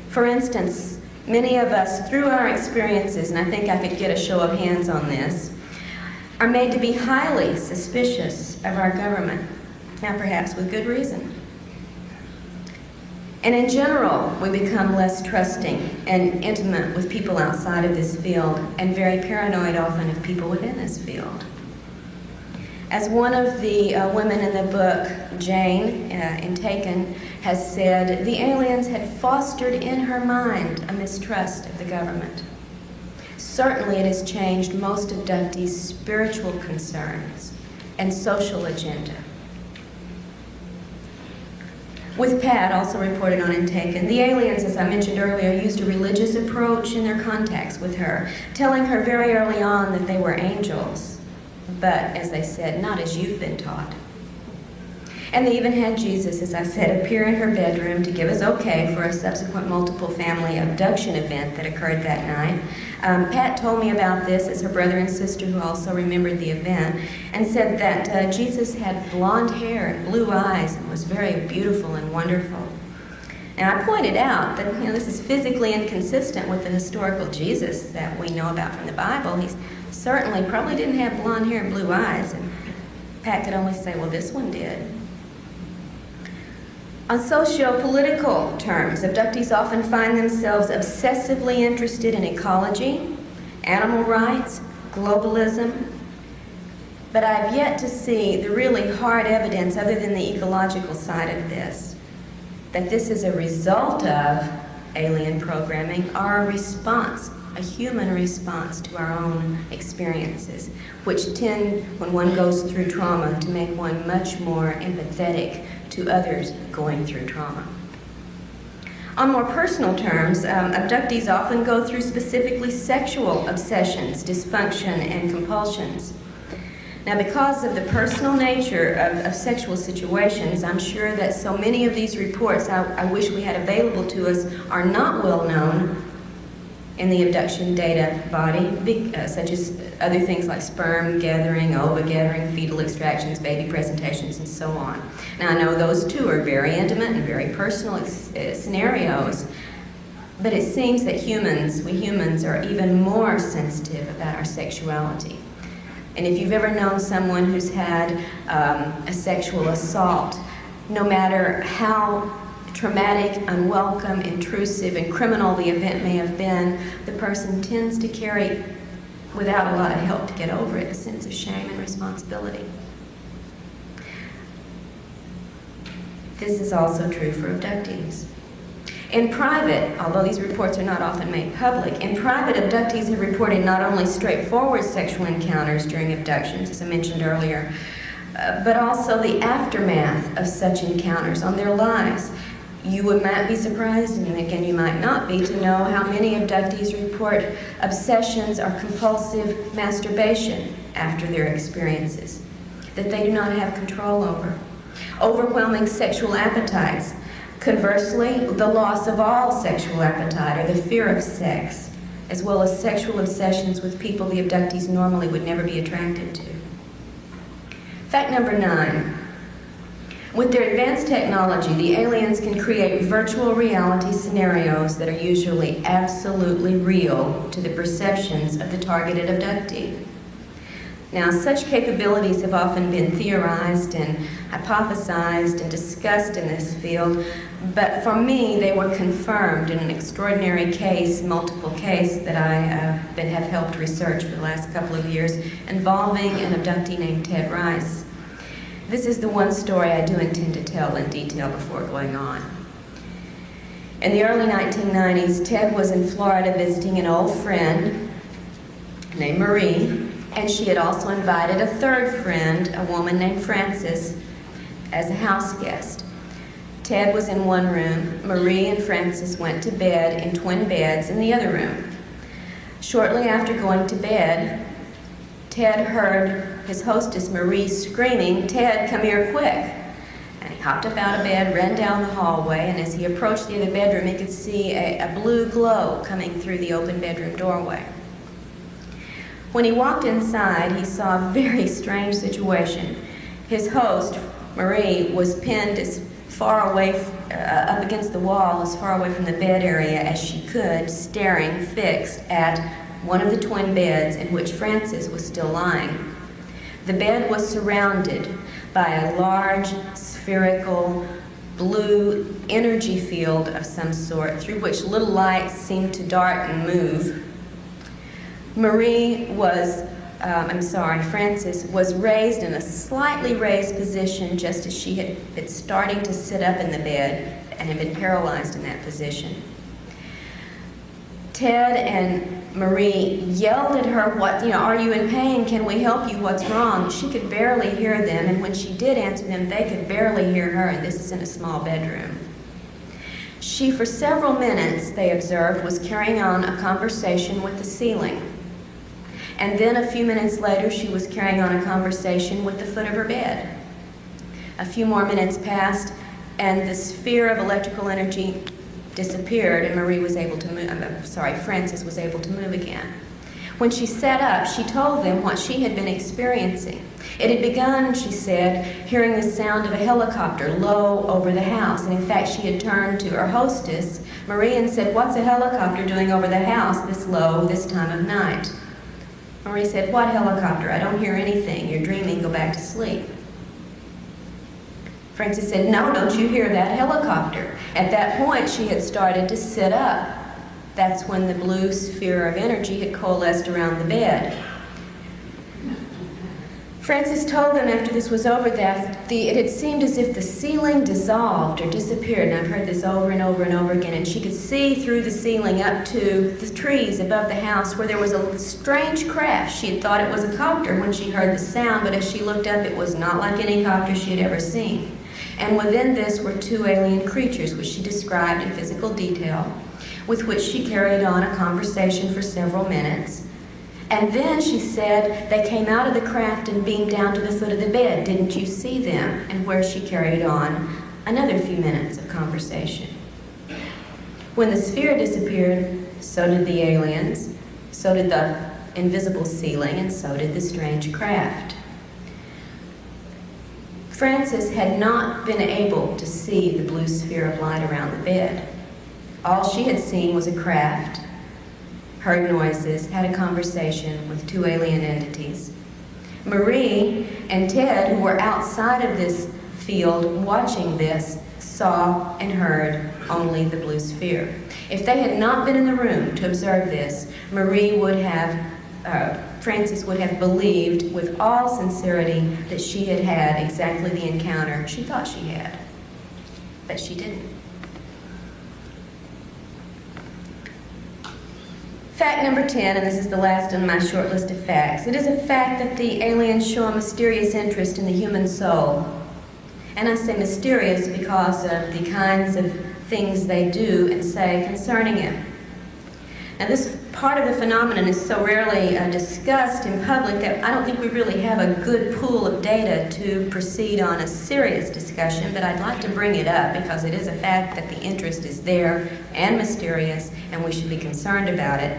For instance, many of us, through our experiences, and I think I could get a show of hands on this, are made to be highly suspicious of our government. Now, perhaps with good reason. And in general, we become less trusting and intimate with people outside of this field, and very paranoid often of people within this field. As one of the women in the book, Jane, in Taken, has said, the aliens had fostered in her mind a mistrust of the government. Certainly it has changed most abductees' spiritual concerns and social agenda. With Pat, also reported on in Taken, the aliens, as I mentioned earlier, used a religious approach in their contacts with her, telling her very early on that they were angels, but, as they said, not as you've been taught. And they even had Jesus, as I said, appear in her bedroom to give us okay for a subsequent multiple family abduction event that occurred that night. Pat told me about this as her brother and sister, who also remembered the event, and said that Jesus had blonde hair and blue eyes and was very beautiful and wonderful. And I pointed out that, this is physically inconsistent with the historical Jesus that we know about from the Bible. He certainly probably didn't have blonde hair and blue eyes, and Pat could only say, well, this one did. On socio-political terms, abductees often find themselves obsessively interested in ecology, animal rights, globalism, but I've yet to see the really hard evidence, other than the ecological side of this, that this is a result of alien programming or a response, a human response to our own experiences, which tend, when one goes through trauma, to make one much more empathetic to others going through trauma. On more personal terms, abductees often go through specifically sexual obsessions, dysfunction, and compulsions. Now, because of the personal nature of sexual situations, I'm sure that so many of these reports I wish we had available to us are not well known in the abduction data body, such as other things like sperm gathering, ova gathering, fetal extractions, baby presentations, and so on. Now, I know those two are very intimate and very personal scenarios, but it seems that we humans are even more sensitive about our sexuality. And if you've ever known someone who's had a sexual assault, no matter how traumatic, unwelcome, intrusive, and criminal the event may have been, the person tends to carry, without a lot of help to get over it, a sense of shame and responsibility. This is also true for abductees. In private, although these reports are not often made public, in private, abductees have reported not only straightforward sexual encounters during abductions, as I mentioned earlier, but also the aftermath of such encounters on their lives. You might be surprised, and again you might not be, to know how many abductees report obsessions or compulsive masturbation after their experiences that they do not have control over. Overwhelming sexual appetites. Conversely, the loss of all sexual appetite or the fear of sex, as well as sexual obsessions with people the abductees normally would never be attracted to. Fact number 9. With their advanced technology, the aliens can create virtual reality scenarios that are usually absolutely real to the perceptions of the targeted abductee. Now, such capabilities have often been theorized and hypothesized and discussed in this field, but for me, they were confirmed in an extraordinary case, multiple case, that I have helped research for the last couple of years, involving an abductee named Ted Rice. This is the one story I do intend to tell in detail before going on. In the early 1990s, Ted was in Florida visiting an old friend named Marie, and she had also invited a third friend, a woman named Frances, as a house guest. Ted was in one room. Marie and Frances went to bed in twin beds in the other room. Shortly after going to bed, Ted heard his hostess Marie screaming, "Ted, come here quick." And he hopped up out of bed, ran down the hallway, and as he approached the other bedroom, he could see a blue glow coming through the open bedroom doorway. When he walked inside, he saw a very strange situation. His host, Marie, was pinned as far away, up against the wall, as far away from the bed area as she could, staring fixed at one of the twin beds in which Frances was still lying. The bed was surrounded by a large, spherical, blue energy field of some sort through which little lights seemed to dart and move. Frances was raised in a slightly raised position just as she had been starting to sit up in the bed and had been paralyzed in that position. Ted and Marie yelled at her, "Are you in pain? Can we help you? What's wrong?" She could barely hear them, and when she did answer them, they could barely hear her, and this is in a small bedroom. She, for several minutes, they observed, was carrying on a conversation with the ceiling. And then a few minutes later, she was carrying on a conversation with the foot of her bed. A few more minutes passed, and the sphere of electrical energy disappeared, and Frances was able to move again. When she sat up, she told them what she had been experiencing. It had begun, she said, hearing the sound of a helicopter low over the house. And in fact, she had turned to her hostess, Marie, and said, "What's a helicopter doing over the house this low, this time of night?" Marie said, "What helicopter? I don't hear anything. You're dreaming. Go back to sleep." Frances said, "No, don't you hear that helicopter?" At that point, she had started to sit up. That's when the blue sphere of energy had coalesced around the bed. Frances told them after this was over that it had seemed as if the ceiling dissolved or disappeared, and I've heard this over and over and over again, and she could see through the ceiling up to the trees above the house where there was a strange crash. She had thought it was a copter when she heard the sound, but as she looked up, it was not like any copter she had ever seen. And within this were two alien creatures, which she described in physical detail, with which she carried on a conversation for several minutes. And then she said they came out of the craft and beamed down to the foot of the bed. "Didn't you see them?" And where she carried on another few minutes of conversation. When the sphere disappeared, so did the aliens, so did the invisible ceiling, and so did the strange craft. Frances had not been able to see the blue sphere of light around the bed. All she had seen was a craft, heard noises, had a conversation with two alien entities. Marie and Ted, who were outside of this field watching this, saw and heard only the blue sphere. If they had not been in the room to observe this, Frances would have believed with all sincerity that she had had exactly the encounter she thought she had, but she didn't. Fact number 10, and this is the last on my short list of facts. It is a fact that the aliens show a mysterious interest in the human soul. And I say mysterious because of the kinds of things they do and say concerning it. Now, this part of the phenomenon is so rarely discussed in public that I don't think we really have a good pool of data to proceed on a serious discussion, but I'd like to bring it up because it is a fact that the interest is there and mysterious, and we should be concerned about it.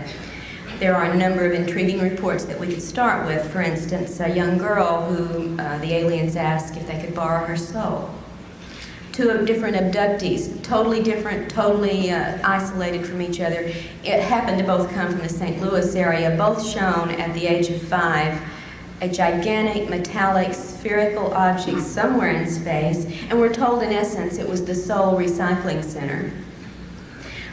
There are a number of intriguing reports that we could start with. For instance, a young girl who the aliens asked if they could borrow her soul. Two different abductees, totally different, totally isolated from each other. It happened to both come from the St. Louis area, both shown at the age of 5 a gigantic metallic spherical object somewhere in space, and we're told in essence it was the Seoul Recycling Center.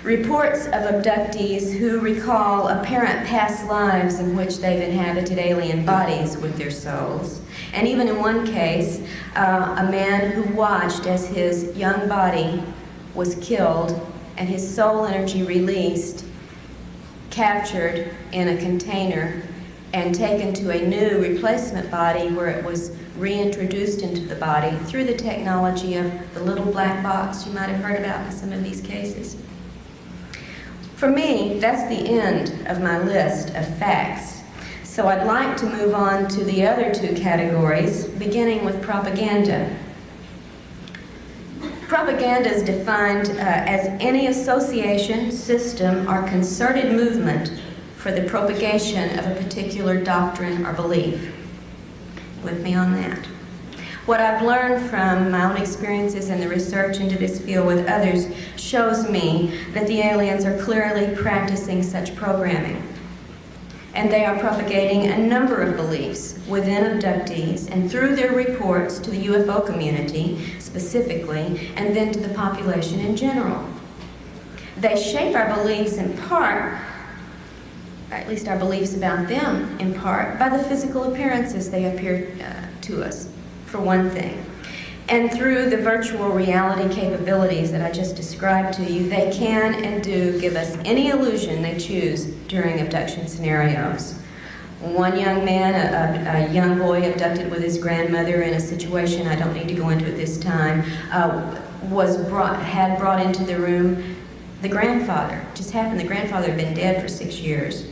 Reports of abductees who recall apparent past lives in which they've inhabited alien bodies with their souls. And even in one case, a man who watched as his young body was killed and his soul energy released, captured in a container, and taken to a new replacement body where it was reintroduced into the body through the technology of the little black box you might have heard about in some of these cases. For me, that's the end of my list of facts. So I'd like to move on to the other two categories, beginning with propaganda. Propaganda is defined as any association, system, or concerted movement for the propagation of a particular doctrine or belief. With me on that. What I've learned from my own experiences and the research into this field with others shows me that the aliens are clearly practicing such programming. And they are propagating a number of beliefs within abductees and through their reports to the UFO community specifically, and then to the population in general. They shape our beliefs in part, at least our beliefs about them in part, by the physical appearances they appear to us, for one thing. And through the virtual reality capabilities that I just described to you, they can and do give us any illusion they choose during abduction scenarios. One young man, a young boy abducted with his grandmother in a situation I don't need to go into at this time, had brought into the room the grandfather. It just happened the grandfather had been dead for 6 years.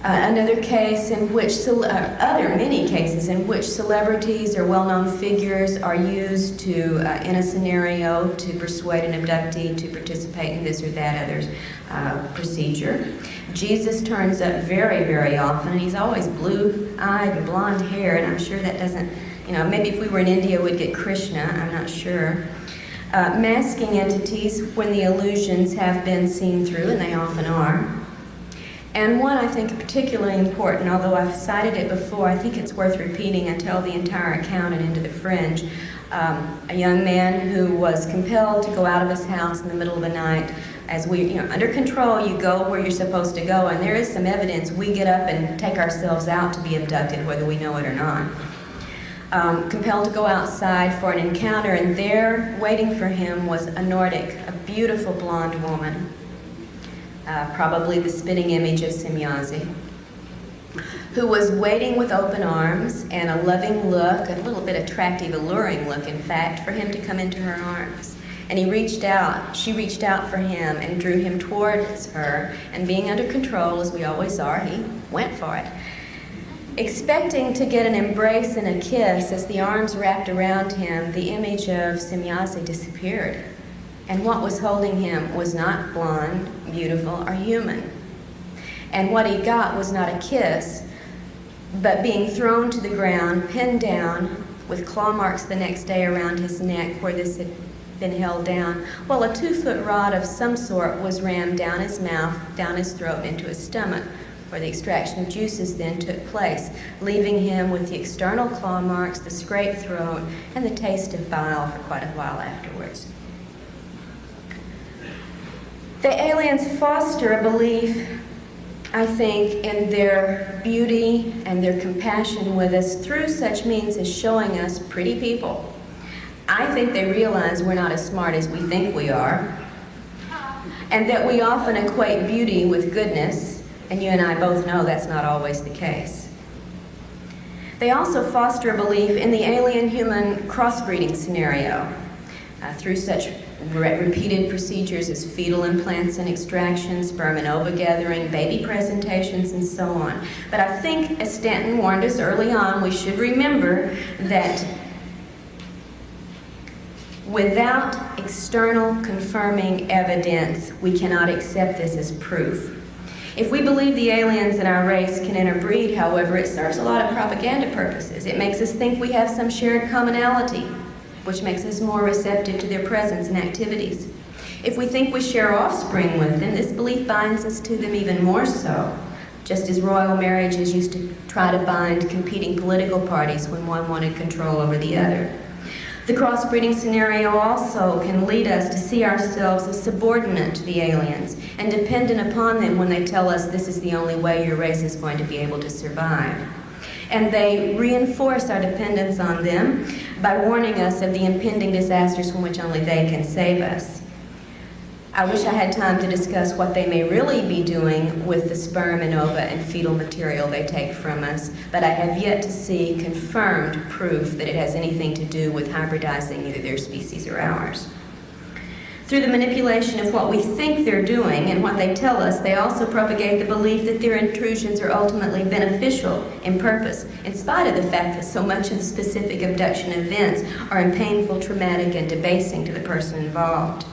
Another case in which, many cases in which celebrities or well-known figures are used to, in a scenario, to persuade an abductee to participate in this or that other procedure. Jesus turns up very, very often, and he's always blue-eyed and blonde-haired, and I'm sure that doesn't, maybe if we were in India we'd get Krishna, I'm not sure. Masking entities when the illusions have been seen through, and they often are. And one I think particularly important, although I've cited it before, I think it's worth repeating. I tell the entire account and Into the Fringe. A young man who was compelled to go out of his house in the middle of the night. As we, under control, you go where you're supposed to go, and there is some evidence we get up and take ourselves out to be abducted, whether we know it or not. Compelled to go outside for an encounter, and there, waiting for him, was a Nordic, a beautiful blonde woman. Probably the spitting image of Semyazi, who was waiting with open arms and a loving look, a little bit attractive, alluring look, in fact, for him to come into her arms. And he reached out, she reached out for him and drew him towards her, and being under control, as we always are, he went for it. Expecting to get an embrace and a kiss, as the arms wrapped around him, the image of Semyazi disappeared. And what was holding him was not blonde, beautiful, or human. And what he got was not a kiss, but being thrown to the ground, pinned down, with claw marks the next day around his neck where this had been held down, while a 2-foot rod of some sort was rammed down his mouth, down his throat, into his stomach, where the extraction of juices then took place, leaving him with the external claw marks, the scraped throat, and the taste of bile for quite a while afterwards. The aliens foster a belief, I think, in their beauty and their compassion with us through such means as showing us pretty people. I think they realize we're not as smart as we think we are, and that we often equate beauty with goodness, and you and I both know that's not always the case. They also foster a belief in the alien-human crossbreeding scenario through such repeated procedures as fetal implants and extraction, sperm and ova gathering, baby presentations, and so on. But I think, as Stanton warned us early on, we should remember that without external confirming evidence, we cannot accept this as proof. If we believe the aliens in our race can interbreed, however, it serves a lot of propaganda purposes. It makes us think we have some shared commonality, which makes us more receptive to their presence and activities. If we think we share offspring with them, this belief binds us to them even more so, just as royal marriages used to try to bind competing political parties when one wanted control over the other. The crossbreeding scenario also can lead us to see ourselves as subordinate to the aliens and dependent upon them when they tell us this is the only way your race is going to be able to survive. And they reinforce our dependence on them by warning us of the impending disasters from which only they can save us. I wish I had time to discuss what they may really be doing with the sperm and ova and fetal material they take from us, but I have yet to see confirmed proof that it has anything to do with hybridizing either their species or ours. Through the manipulation of what we think they're doing and what they tell us, they also propagate the belief that their intrusions are ultimately beneficial in purpose, in spite of the fact that so much of the specific abduction events are painful, traumatic, and debasing to the person involved.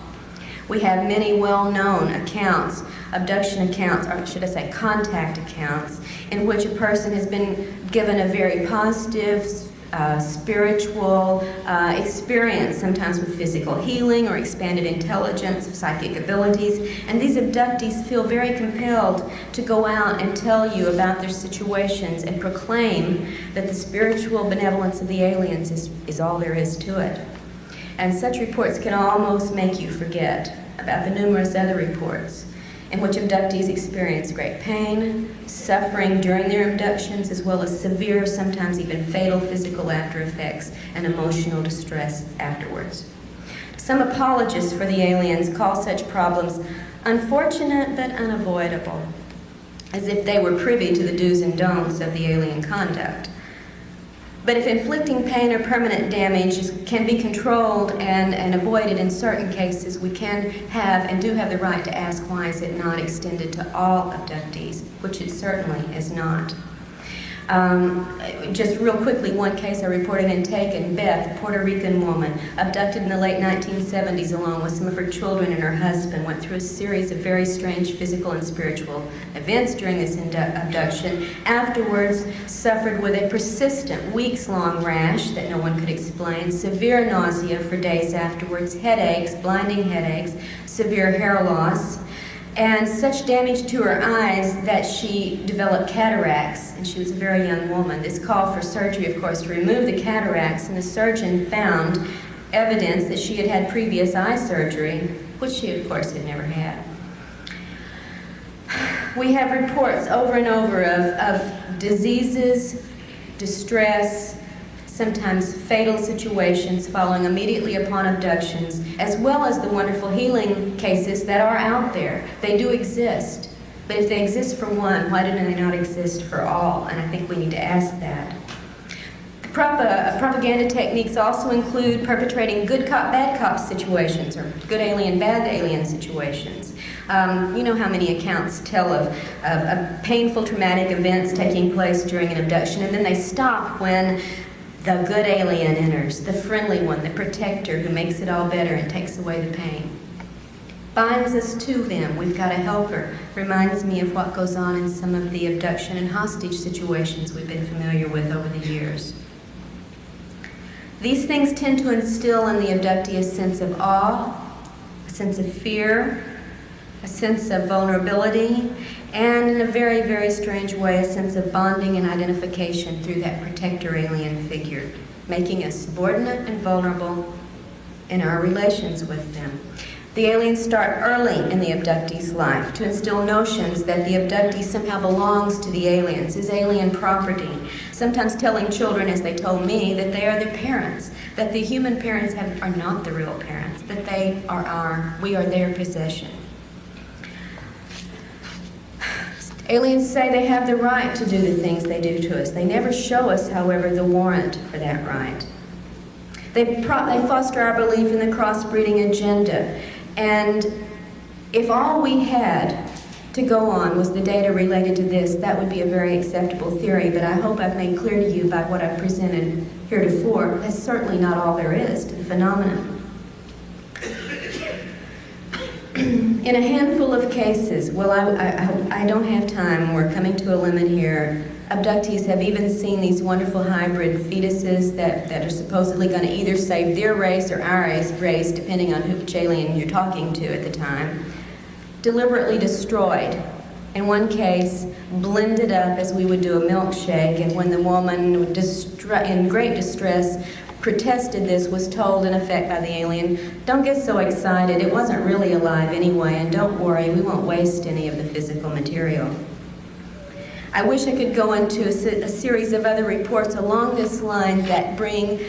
We have many well-known accounts, abduction accounts, or should I say contact accounts, in which a person has been given a very positive, spiritual experience, sometimes with physical healing or expanded intelligence, psychic abilities, and these abductees feel very compelled to go out and tell you about their situations and proclaim that the spiritual benevolence of the aliens is all there is to it. And such reports can almost make you forget about the numerous other reports in which abductees experience great pain, suffering during their abductions, as well as severe, sometimes even fatal physical after effects and emotional distress afterwards. Some apologists for the aliens call such problems unfortunate but unavoidable, as if they were privy to the do's and don'ts of the alien conduct. But if inflicting pain or permanent damage can be controlled and avoided in certain cases, we can have and do have the right to ask why is it not extended to all abductees, which it certainly is not. Just real quickly, one case I reported in Taken, Beth, a Puerto Rican woman, abducted in the late 1970s along with some of her children and her husband, went through a series of very strange physical and spiritual events during this abduction. Afterwards, suffered with a persistent, weeks-long rash that no one could explain, severe nausea for days afterwards, headaches, blinding headaches, severe hair loss, and such damage to her eyes that she developed cataracts, and she was a very young woman. This called for surgery, of course, to remove the cataracts, and the surgeon found evidence that she had had previous eye surgery, which she, of course, had never had. We have reports over and over of diseases, distress, sometimes fatal situations following immediately upon abductions, as well as the wonderful healing cases that are out there. They do exist, but if they exist for one, why do they not exist for all? And I think we need to ask that. Propaganda techniques also include perpetrating good cop, bad cop situations, or good alien, bad alien situations. You know how many accounts tell of painful, traumatic events taking place during an abduction, and then they stop when the good alien enters, the friendly one, the protector who makes it all better and takes away the pain. Binds us to them. We've got a helper. Reminds me of what goes on in some of the abduction and hostage situations we've been familiar with over the years. These things tend to instill in the abductee a sense of awe, a sense of fear, a sense of vulnerability, and in a very, very strange way, a sense of bonding and identification through that protector alien figure, making us subordinate and vulnerable in our relations with them. The aliens start early in the abductee's life to instill notions that the abductee somehow belongs to the aliens, is alien property, sometimes telling children, as they told me, that they are their parents, that the human parents are not the real parents, that we are their possession. Aliens say they have the right to do the things they do to us. They never show us, however, the warrant for that right. They foster our belief in the crossbreeding agenda. And if all we had to go on was the data related to this, that would be a very acceptable theory, but I hope I've made clear to you by what I've presented heretofore, that's certainly not all there is to the phenomenon. In a handful of cases, well, I don't have time, we're coming to a limit here, abductees have even seen these wonderful hybrid fetuses that are supposedly going to either save their race or our race, depending on which alien you're talking to at the time, deliberately destroyed In one case, blended up as we would do a milkshake, and when the woman in great distress protested this, was told in effect by the alien, "Don't get so excited, it wasn't really alive anyway, and don't worry, we won't waste any of the physical material." I wish I could go into a series of other reports along this line that bring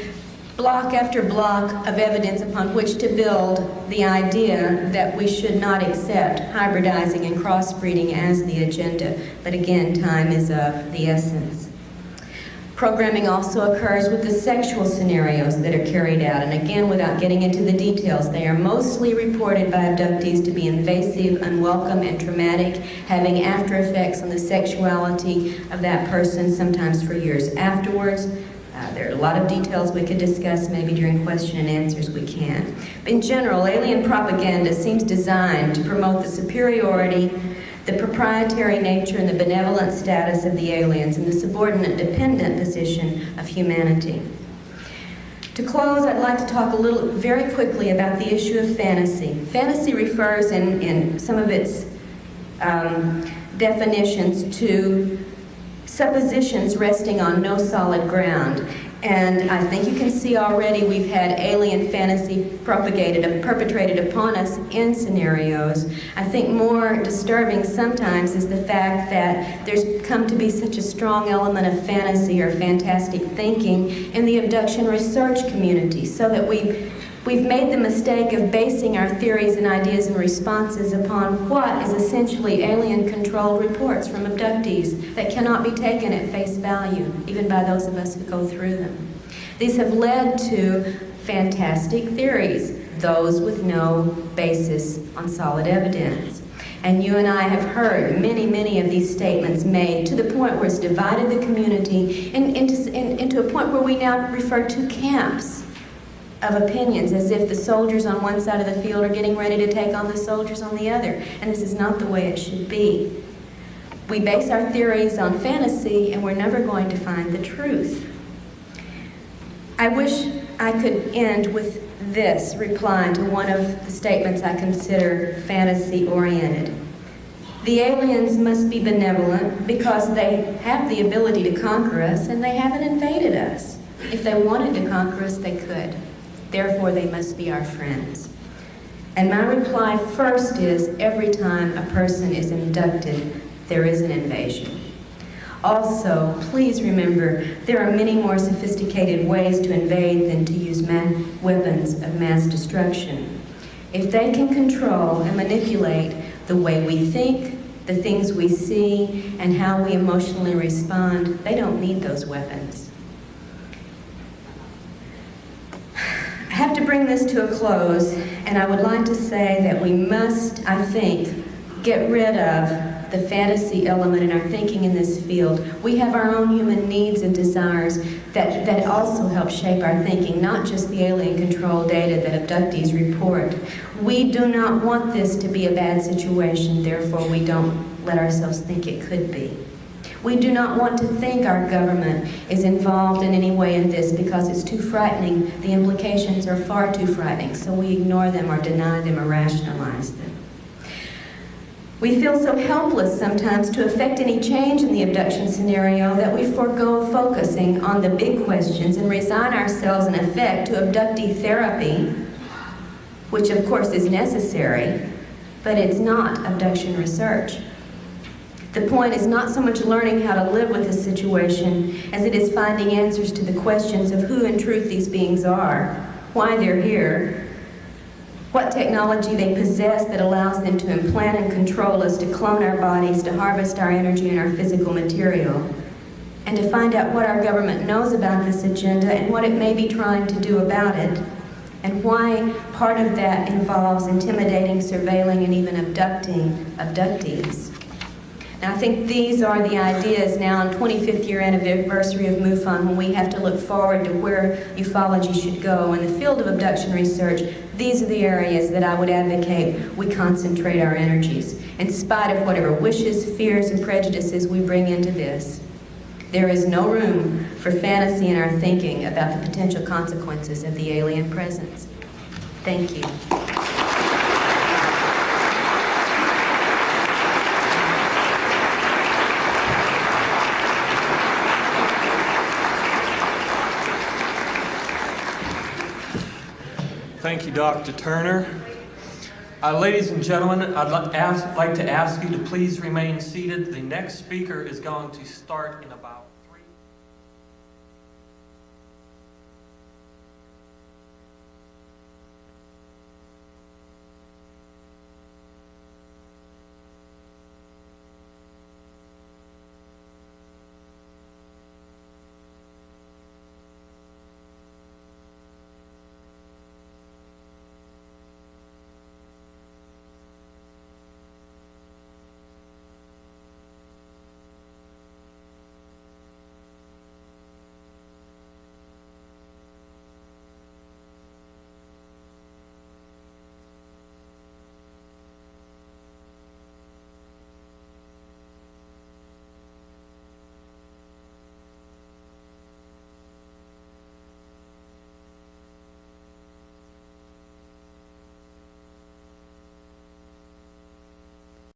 block after block of evidence upon which to build the idea that we should not accept hybridizing and crossbreeding as the agenda. But again, time is of the essence. Programming also occurs with the sexual scenarios that are carried out, and again, without getting into the details, they are mostly reported by abductees to be invasive, unwelcome, and traumatic, having after effects on the sexuality of that person, sometimes for years afterwards. There are a lot of details we could discuss, maybe during question and answers we can. But in general, alien propaganda seems designed to promote the superiority, the proprietary nature, and the benevolent status of the aliens, and the subordinate dependent position of humanity. To close, I'd like to talk very quickly about the issue of fantasy. Fantasy refers in some of its definitions to suppositions resting on no solid ground. And I think you can see already we've had alien fantasy perpetrated upon us in scenarios. I think more disturbing sometimes is the fact that there's come to be such a strong element of fantasy or fantastic thinking in the abduction research community, so that we've made the mistake of basing our theories and ideas and responses upon what is essentially alien-controlled reports from abductees that cannot be taken at face value, even by those of us who go through them. These have led to fantastic theories, those with no basis on solid evidence. And you and I have heard many, many of these statements made to the point where it's divided the community into a point where we now refer to camps of opinions, as if the soldiers on one side of the field are getting ready to take on the soldiers on the other. And this is not the way it should be. We base our theories on fantasy, and we're never going to find the truth. I wish I could end with this reply to one of the statements I consider fantasy-oriented. The aliens must be benevolent because they have the ability to conquer us, and they haven't invaded us. If they wanted to conquer us, they could. Therefore, they must be our friends. And my reply first is, every time a person is abducted, there is an invasion. Also, please remember, there are many more sophisticated ways to invade than to use weapons of mass destruction. If they can control and manipulate the way we think, the things we see, and how we emotionally respond, they don't need those weapons. I have to bring this to a close, and I would like to say that we must, I think, get rid of the fantasy element in our thinking in this field. We have our own human needs and desires that also help shape our thinking, not just the alien control data that abductees report. We do not want this to be a bad situation, therefore we don't let ourselves think it could be. We do not want to think our government is involved in any way in this because it's too frightening. The implications are far too frightening, so we ignore them or deny them or rationalize them. We feel so helpless sometimes to affect any change in the abduction scenario that we forego focusing on the big questions and resign ourselves in effect to abductee therapy, which of course is necessary, but it's not abduction research. The point is not so much learning how to live with the situation as it is finding answers to the questions of who in truth these beings are, why they're here, what technology they possess that allows them to implant and control us, to clone our bodies, to harvest our energy and our physical material, and to find out what our government knows about this agenda and what it may be trying to do about it, and why part of that involves intimidating, surveilling, and even abducting abductees. And I think these are the ideas now on 25th year anniversary of MUFON, when we have to look forward to where ufology should go. In the field of abduction research, these are the areas that I would advocate we concentrate our energies, in spite of whatever wishes, fears, and prejudices we bring into this. There is no room for fantasy in our thinking about the potential consequences of the alien presence. Thank you. Thank you, Dr. Turner. Ladies and gentlemen, I'd like to ask you to please remain seated. The next speaker is going to start in about